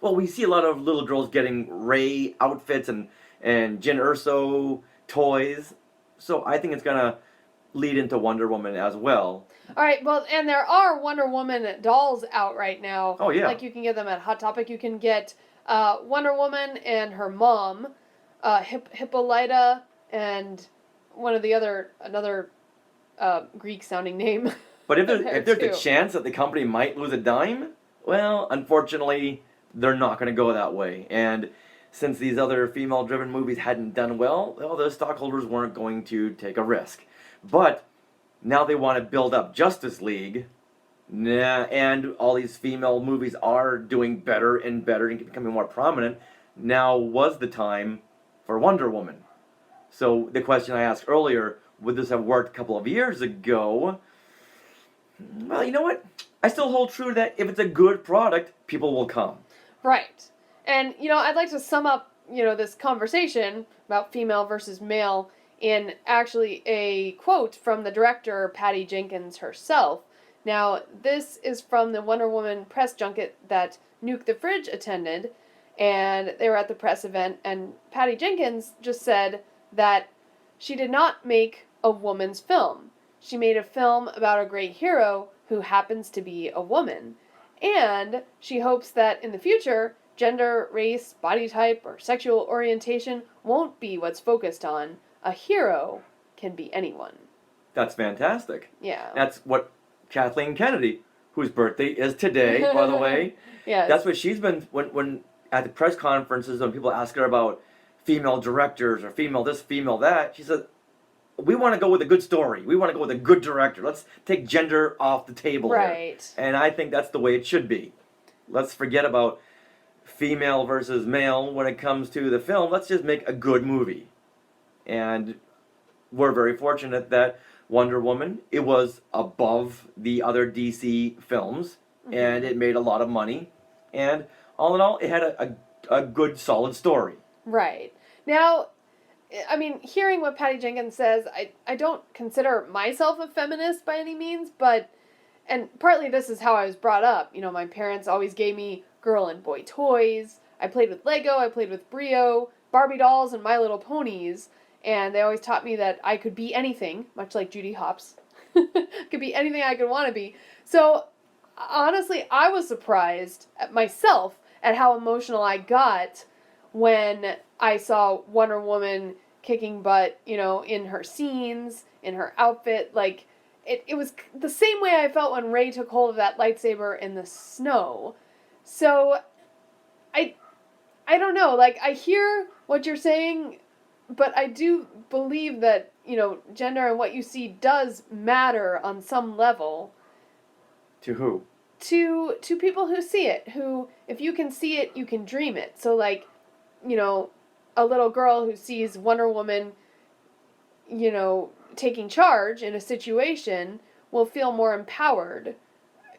well, we see a lot of little girls getting Rey outfits and Jyn Erso toys, so I think it's gonna lead into Wonder Woman as well. All right, well, and there are Wonder Woman dolls out right now. Oh, yeah. Like, you can get them at Hot Topic. You can get Wonder Woman and her mom, Hippolyta, and another Greek-sounding name. But if there, there's too. a chance that the company might lose a dime, well, unfortunately, they're not going to go that way. And since these other female-driven movies hadn't done well, the stockholders weren't going to take a risk. But now they want to build up Justice League, and all these female movies are doing better and better and becoming more prominent. Now was the time for Wonder Woman. So the question I asked earlier, would this have worked a couple of years ago? Well, you know what? I still hold true that if it's a good product, people will come. Right. And, I'd like to sum up, this conversation about female versus male in actually a quote from the director, Patty Jenkins herself. Now, this is from the Wonder Woman press junket that Nuke the Fridge attended, and they were at the press event, and Patty Jenkins just said that she did not make a woman's film. She made a film about a great hero who happens to be a woman. And she hopes that in the future, gender, race, body type, or sexual orientation won't be what's focused on. A hero can be anyone. That's fantastic. Yeah. That's what Kathleen Kennedy, whose birthday is today, by the way. Yes. That's what she's been when at the press conferences when people ask her about female directors or female this, female that. She said, "We want to go with a good story. We want to go with a good director. Let's take gender off the table here." Right. And I think that's the way it should be. Let's forget about female versus male when it comes to the film. Let's just make a good movie. And we're very fortunate that Wonder Woman, it was above the other DC films, and it made a lot of money. And all in all, it had a good, solid story. Right. Now, I mean, hearing what Patty Jenkins says, I don't consider myself a feminist by any means, but, and partly this is how I was brought up. You know, my parents always gave me girl and boy toys. I played with Lego, I played with Brio, Barbie dolls, and My Little Ponies. And they always taught me that I could be anything, much like Judy Hopps. Could be anything I could want to be. So, honestly, I was surprised at myself at how emotional I got when I saw Wonder Woman kicking butt, you know, in her scenes, in her outfit. Like, it was the same way I felt when Rey took hold of that lightsaber in the snow. So, I don't know. Like, I hear what you're saying, but I do believe that, you know, gender and what you see does matter on some level. To who? To people who see it, who, if you can see it, you can dream it. So, like, you know, a little girl who sees Wonder Woman, you know, taking charge in a situation will feel more empowered,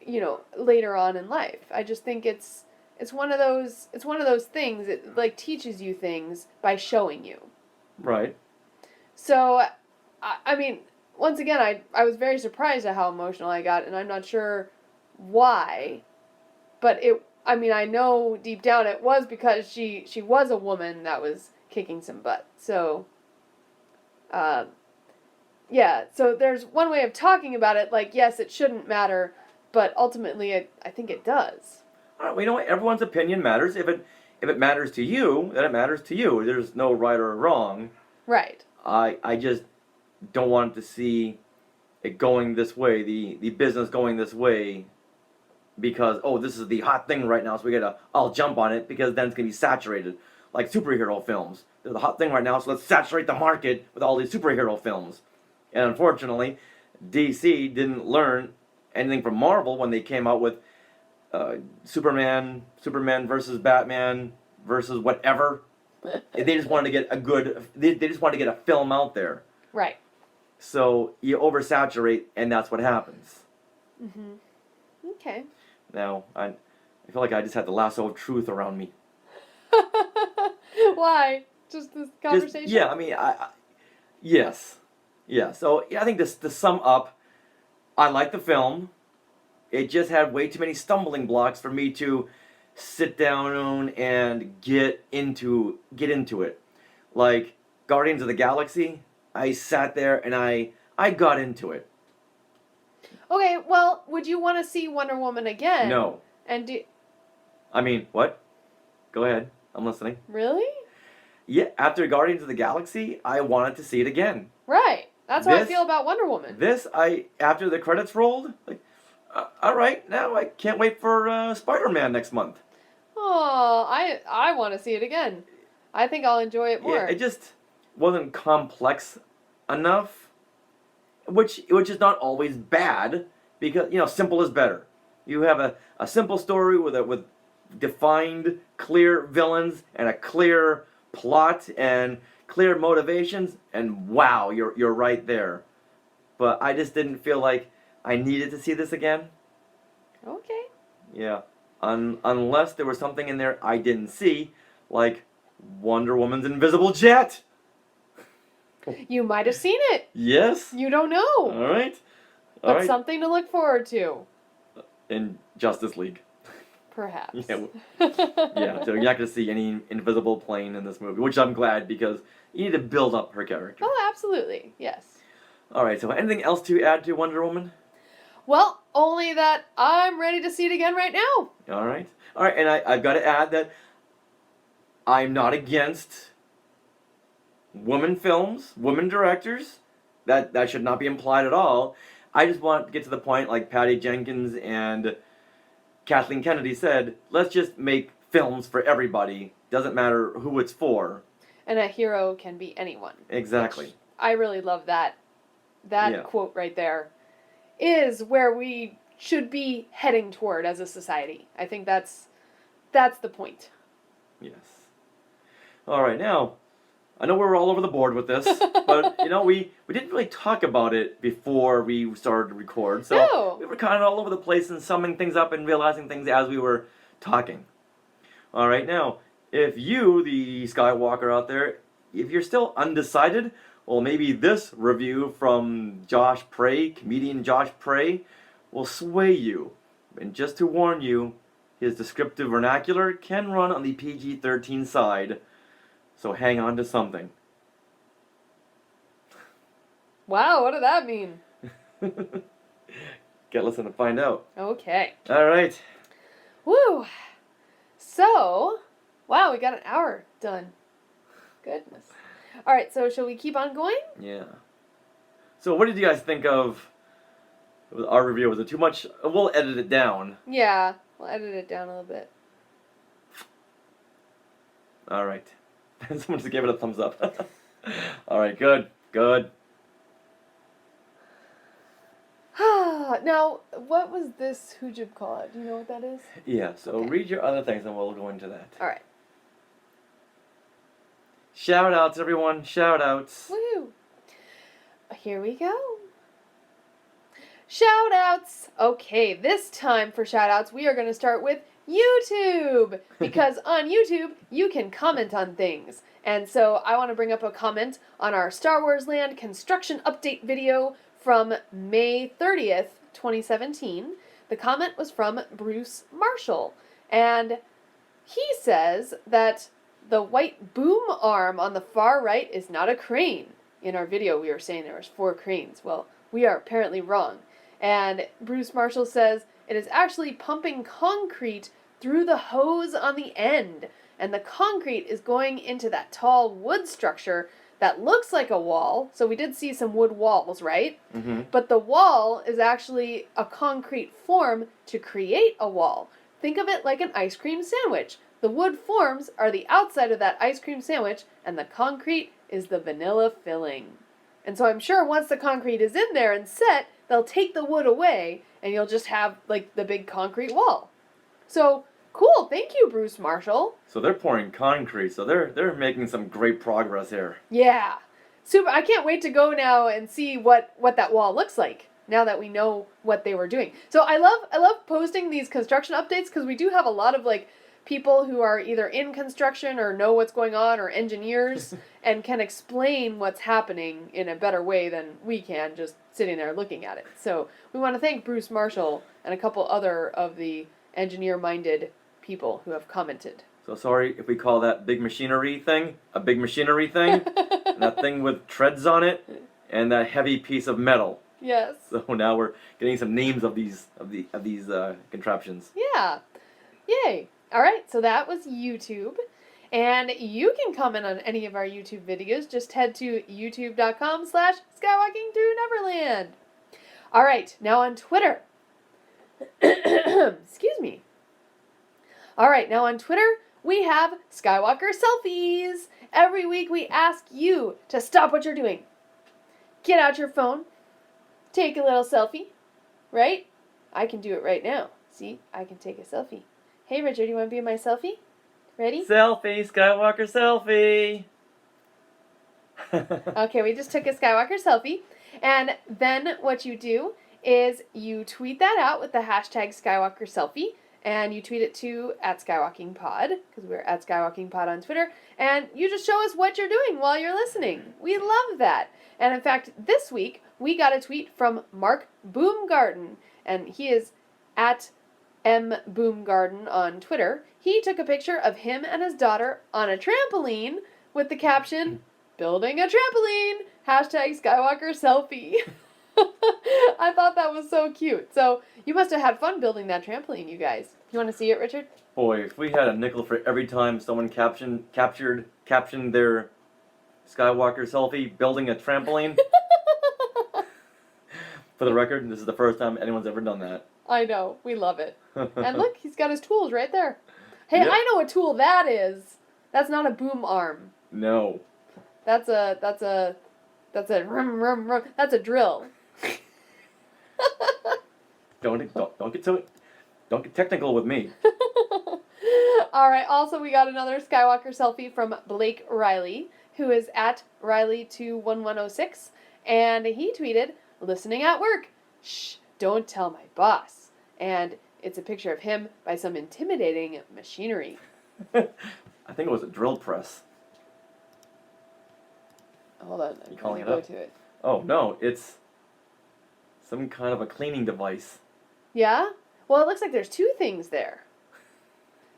you know, later on in life. I just think it's one of those things. It, like, teaches you things by showing you. Right. So, I mean, once again, I was very surprised at how emotional I got, and I'm not sure why, but I mean, I know deep down it was because she was a woman that was kicking some butt. So, yeah, so there's one way of talking about it, like, yes, it shouldn't matter, but ultimately, I think it does. All right, well, you know what? Everyone's opinion matters. If it matters to you, then it matters to you. There's no right or wrong. Right. I just don't want to see it going this way, the business going this way, because, oh, this is the hot thing right now, so I'll jump on it, because then it's going to be saturated. Like superhero films. They're the hot thing right now, so let's saturate the market with all these superhero films. And unfortunately, DC didn't learn anything from Marvel when they came out with Superman versus Batman versus whatever. They just wanted to get they just wanted to get a film out there. Right. So you oversaturate, and that's what happens. Mm-hmm. Okay. Now, I feel like I just had the lasso of truth around me. Why? Just this conversation? Yeah, I mean, yes. Yeah, so yeah, I think to sum up, I like the film. It just had way too many stumbling blocks for me to sit down and get into it. Like Guardians of the Galaxy, I sat there and I got into it. Okay, well, would you want to see Wonder Woman again? No. And I mean, what? Go ahead. I'm listening. Really? Yeah, after Guardians of the Galaxy, I wanted to see it again. Right. That's how I feel about Wonder Woman. After the credits rolled, like, all right, now I can't wait for Spider-Man next month. Oh, I want to see it again. I think I'll enjoy it more. Yeah, it just wasn't complex enough, which is not always bad, because, you know, simple is better. You have a simple story with defined, clear villains and a clear plot and clear motivations, and wow, you're right there. But I just didn't feel like I needed to see this again. Okay. Yeah. Unless there was something in there I didn't see, like Wonder Woman's invisible jet. You might have seen it. Yes. You don't know. All right. All But right. something to look forward to. In Justice League. Perhaps. Yeah. Yeah, so you're not going to see any invisible plane in this movie, which I'm glad, because you need to build up her character. Oh, absolutely. Yes. All right, so anything else to add to Wonder Woman? Well, only that I'm ready to see it again right now. All right, and I've got to add that I'm not against women films, women directors. that should not be implied at all. I just want to get to the point, like Patty Jenkins and Kathleen Kennedy said, let's just make films for everybody. Doesn't matter who it's for. And a hero can be anyone. Exactly. I really love that. That Yeah. quote right there is where we should be heading toward as a society. I think that's the point. Yes. All right, now, I know we're all over the board with this, but, you know, we didn't really talk about it before we started to record, so No. we were kind of all over the place and summing things up and realizing things as we were talking. All right, now, if you, the Skywalker out there, if you're still undecided, well, maybe this review from Josh Prey, comedian Josh Prey, will sway you. And just to warn you, his descriptive vernacular can run on the PG-13 side, so hang on to something. Wow, what did that mean? Get listen to find out. Okay. All right. Woo! So, wow, we got an hour done. Goodness. All right, so shall we keep on going? Yeah. So what did you guys think of our review? Was it too much? We'll edit it down. Yeah, we'll edit it down a little bit. All right. Someone just gave it a thumbs up. All right, good, good. Now, what was this Hujib call it? Do you know what that is? Yeah, so Okay. read your other things and we'll go into that. All right. Shout outs, everyone. Shout outs. Woo! Here we go. Shout outs. Okay, this time for shout outs, we are going to start with YouTube. Because on YouTube, you can comment on things. And so I want to bring up a comment on our Star Wars Land construction update video from May 30th, 2017. The comment was from Bruce Marshall. And he says that the white boom arm on the far right is not a crane. In our video, we were saying there was 4 cranes. Well, we are apparently wrong. And Bruce Marshall says it is actually pumping concrete through the hose on the end. And the concrete is going into that tall wood structure that looks like a wall. So we did see some wood walls, right? Mm-hmm. But the wall is actually a concrete form to create a wall. Think of it like an ice cream sandwich. The wood forms are the outside of that ice cream sandwich, and the concrete is the vanilla filling. And so I'm sure once the concrete is in there and set, they'll take the wood away, and you'll just have, like, the big concrete wall. So, cool. Thank you, Bruce Marshall. So they're pouring concrete, so they're making some great progress here. Yeah. Super. I can't wait to go now and see what that wall looks like now that we know what they were doing. So I love posting these construction updates because we do have a lot of, like, people who are either in construction or know what's going on or engineers and can explain what's happening in a better way than we can just sitting there looking at it. So we want to thank Bruce Marshall and a couple other of the engineer-minded people who have commented. So sorry if we call that big machinery thing a big machinery thing, and that thing with treads on it, and that heavy piece of metal. Yes. So now we're getting some names of these contraptions. Yeah. Yay. All right, so that was YouTube. And you can comment on any of our YouTube videos. Just head to youtube.com/skywalkingthroughneverland. All right, now on Twitter. Excuse me. All right, now on Twitter, we have Skywalker Selfies. Every week we ask you to stop what you're doing. Get out your phone. Take a little selfie. Right? I can do it right now. See? I can take a selfie. Hey, Richard, you want to be in my selfie? Ready? Selfie, Skywalker selfie. Okay, we just took a Skywalker selfie. And then what you do is you tweet that out with the hashtag Skywalker selfie. And you tweet it to @SkywalkingPod, because we're @SkywalkingPod on Twitter. And you just show us what you're doing while you're listening. We love that. And in fact, this week, we got a tweet from Mark Boomgarden. And he is @MBoomgarden on Twitter. He took a picture of him and his daughter on a trampoline with the caption, "Building a trampoline, #Skywalker selfie." I thought that was so cute. So you must have had fun building that trampoline, you guys. You want to see it, Richard? Boy, if we had a nickel for every time someone captioned their Skywalker selfie building a trampoline, For the record, this is the first time anyone's ever done that. I know. We love it. And look, he's got his tools right there. Hey, Yep. I know what tool that is. That's not a boom arm. No. That's a rum, rum, rum. That's a drill. Don't get technical with me. All right. Also, we got another Skywalker selfie from Blake Riley, who is at Riley21106, and he tweeted, "Listening at work. Shh, don't tell my boss." And it's a picture of him by some intimidating machinery. I think it was a drill press. Hold on. You calling it go up? to it. Oh no, it's some kind of a cleaning device. Yeah? Well, it looks like there's two things there.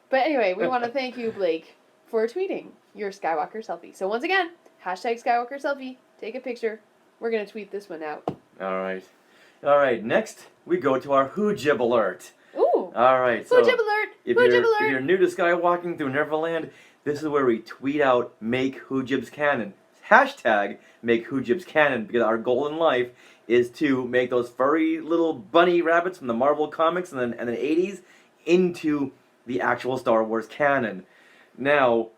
But anyway, we want to thank you, Blake, for tweeting your Skywalker selfie. So once again, hashtag Skywalker selfie. Take a picture. We're going to tweet this one out. All right. Next, we go to our Hoojib alert. Ooh. All right. So Hoojib alert! if Hoojib you're alert! new to Skywalking through Neverland, this is where we tweet out "Make Hoojibs Canon." Hashtag "Make Hoojibs Canon" because our goal in life is to make those furry little bunny rabbits from the Marvel comics and the 80s into the actual Star Wars canon. Now,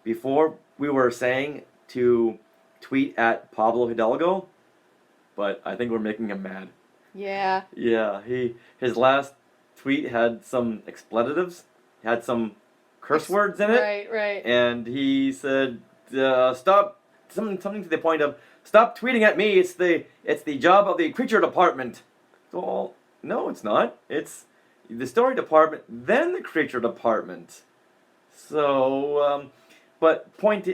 before we were saying to tweet at Pablo Hidalgo, but I think we're making him mad. Yeah. Yeah, his last tweet had some expletives, had some curse words in it, Right. and he said, "Stop." Something to the point of, "Stop tweeting at me. It's the job of the creature department." Well, no, it's not. It's the story department, then the creature department. So, but point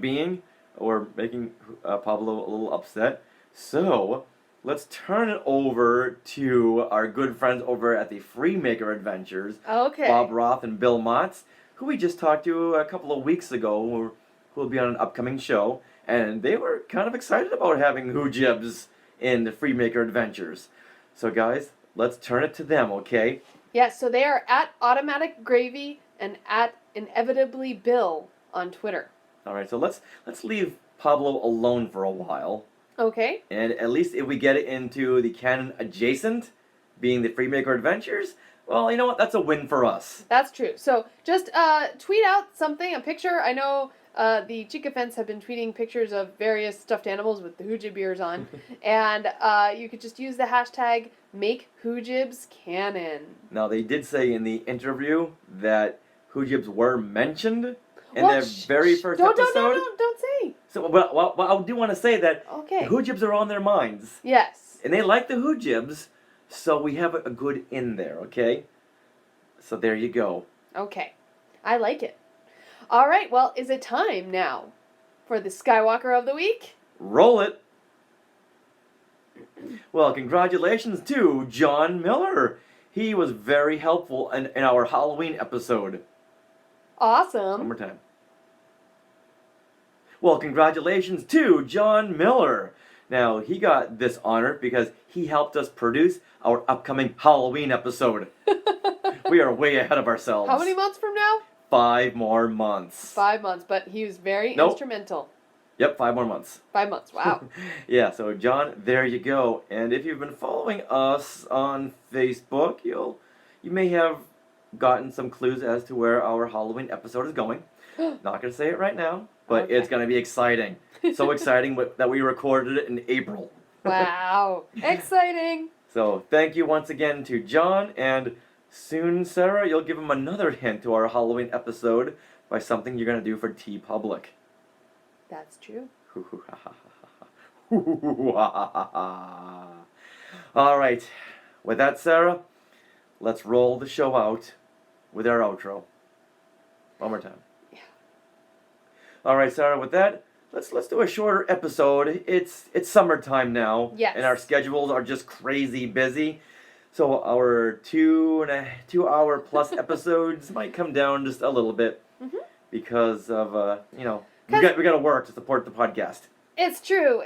being, we're making Pablo a little upset. So, let's turn it over to our good friends over at the Freemaker Adventures, Okay. Bob Roth and Bill Motz, who we just talked to a couple of weeks ago, who will be on an upcoming show, and they were kind of excited about having Hoojibs in the Freemaker Adventures. So, guys, let's turn it to them, okay? Yes, so they are at Automatic Gravy and at Inevitably Bill on Twitter. All right, so let's leave Pablo alone for a while. Okay. And at least if we get it into the canon adjacent, being the Freemaker Adventures, well, you know what? That's a win for us. That's true. So just tweet out something, a picture. I know the Chica Fence have been tweeting pictures of various stuffed animals with the Hoojib ears on. And you could just use the hashtag #MakeHoojibsCanon. Now, they did say in the interview that Hoojibs were mentioned in Well, the very first don't, episode. Don't say. So, well, I do want to say that Okay. Hoojibs are on their minds. Yes. And they like the Hoojibs, so we have a good in there, okay? So there you go. Okay. I like it. All right, well, is it time now for the Skywalker of the Week? Roll it! Well, congratulations to John Miller. He was very helpful in our Halloween episode. One Awesome. more time. Well, congratulations to John Miller. Now, he got this honor because he helped us produce our upcoming Halloween episode. We are way ahead of ourselves. How many months from now? 5 more months. 5 months, but he was very Nope. instrumental. Yep, 5 more months. 5 months, wow. Yeah, so John, there you go. And if you've been following us on Facebook, you may have gotten some clues as to where our Halloween episode is going. Not going to say it right now, but Okay. it's going to be exciting. So exciting that we recorded it in April. Wow. Exciting. So thank you once again to John, and soon, Sarah, you'll give him another hint to our Halloween episode by something you're going to do for T-Public. That's true. All right. With that, Sarah, let's roll the show out with our outro. One more time. Yeah. All right, Sarah. With that, let's do a shorter episode. It's summertime now, Yes. and our schedules are just crazy busy. So our 2 hour plus episodes might come down just a little bit because of we got to work to support the podcast. It's true,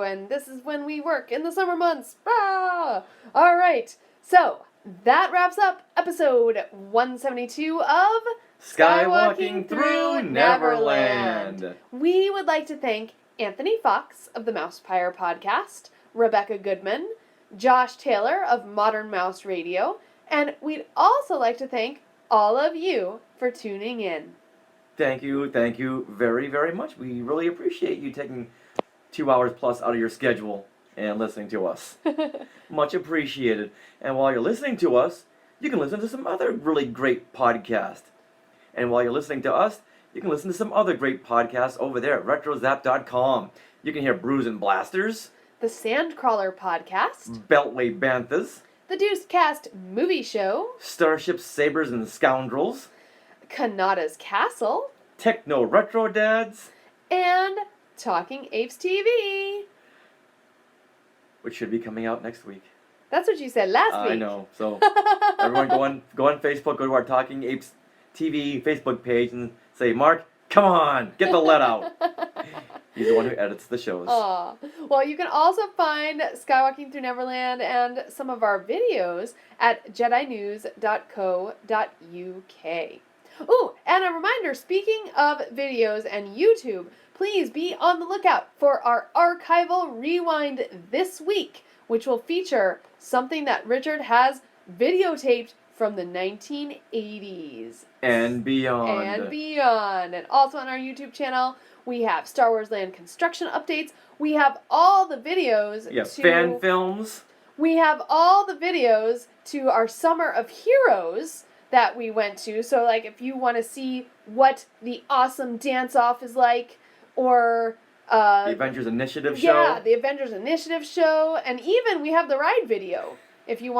and this is when we work in the summer months. Ah! All right, so that wraps up episode 172 of Skywalking Through Neverland. We would like to thank Anthony Fox of the Mousepire podcast, Rebecca Goodman, Josh Taylor of Modern Mouse Radio, and we'd also like to thank all of you for tuning in. Thank you very, very much. We really appreciate you taking 2 hours plus out of your schedule and listening to us. Much appreciated. And while you're listening to us, you can listen to some other really great podcasts. And while you're listening to us, you can listen to some other great podcasts over there at retrozap.com. You can hear Brews and Blasters, The Sandcrawler Podcast, Beltway Banthas, The Deuced Cast Movie Show, Starship Sabers and Scoundrels, Kanada's Castle, Techno Retro Dads, and Talking Apes TV. which should be coming out next week. That's what you said last week. I know. So everyone go on Facebook, go to our Talking Apes TV Facebook page and say, Mark, come on, get the lead out. He's the one who edits the shows. Aw. Well, you can also find Skywalking Through Neverland and some of our videos at jedinews.co.uk. Ooh, and a reminder, speaking of videos and YouTube, please be on the lookout for our archival rewind this week, which will feature something that Richard has videotaped from the 1980s. And beyond. And beyond. And also on our YouTube channel, we have Star Wars Land construction updates. We have all the videos fan films. We have all the videos to our Summer of Heroes that we went to. So, like, if you want to see what the awesome dance-off is like, or The Avengers Initiative show. yeah, the Avengers Initiative show, and even we have the ride video if you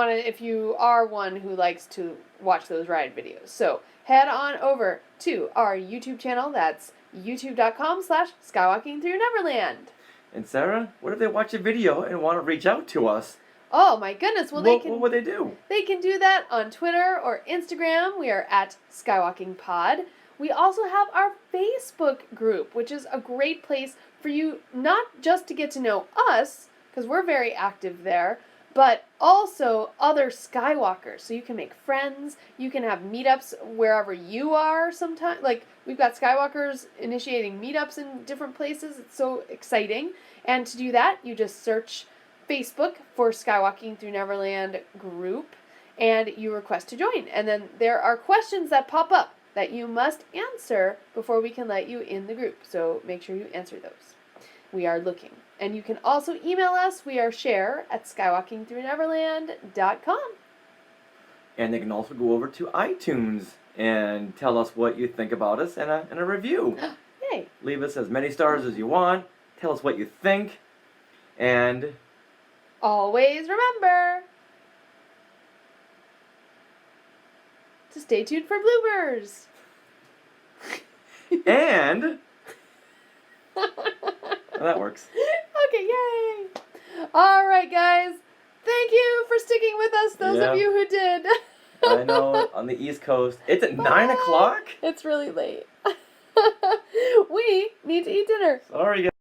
are one who likes to watch those ride videos. So head on over to our YouTube channel. That's youtube.com/skywalkingthrough-neverland. And Sarah, what if they watch a video and want to reach out to us? Oh my goodness! Well, what would they do? They can do that on Twitter or Instagram. We are at SkywalkingPod. We also have our Facebook group, which is a great place for you not just to get to know us, because we're very active there, but also other Skywalkers. So you can make friends, you can have meetups wherever you are sometimes. Like, we've got Skywalkers initiating meetups in different places. It's so exciting. And to do that, you just search Facebook for Skywalking Through Neverland group, and you request to join. And then there are questions that pop up that you must answer before we can let you in the group. So make sure you answer those. We are looking. And you can also email us. We are share@skywalkingthrough-neverland.com. And they can also go over to iTunes and tell us what you think about us and a review. Yay. Leave us as many stars as you want. Tell us what you think. And Always remember to stay tuned for bloopers. and that works. Okay, yay! All right, guys. Thank you for sticking with us, those Yeah. of you who did. I know, on the East Coast. It's at 9 o'clock? It's really late. We need to eat dinner. Sorry, guys.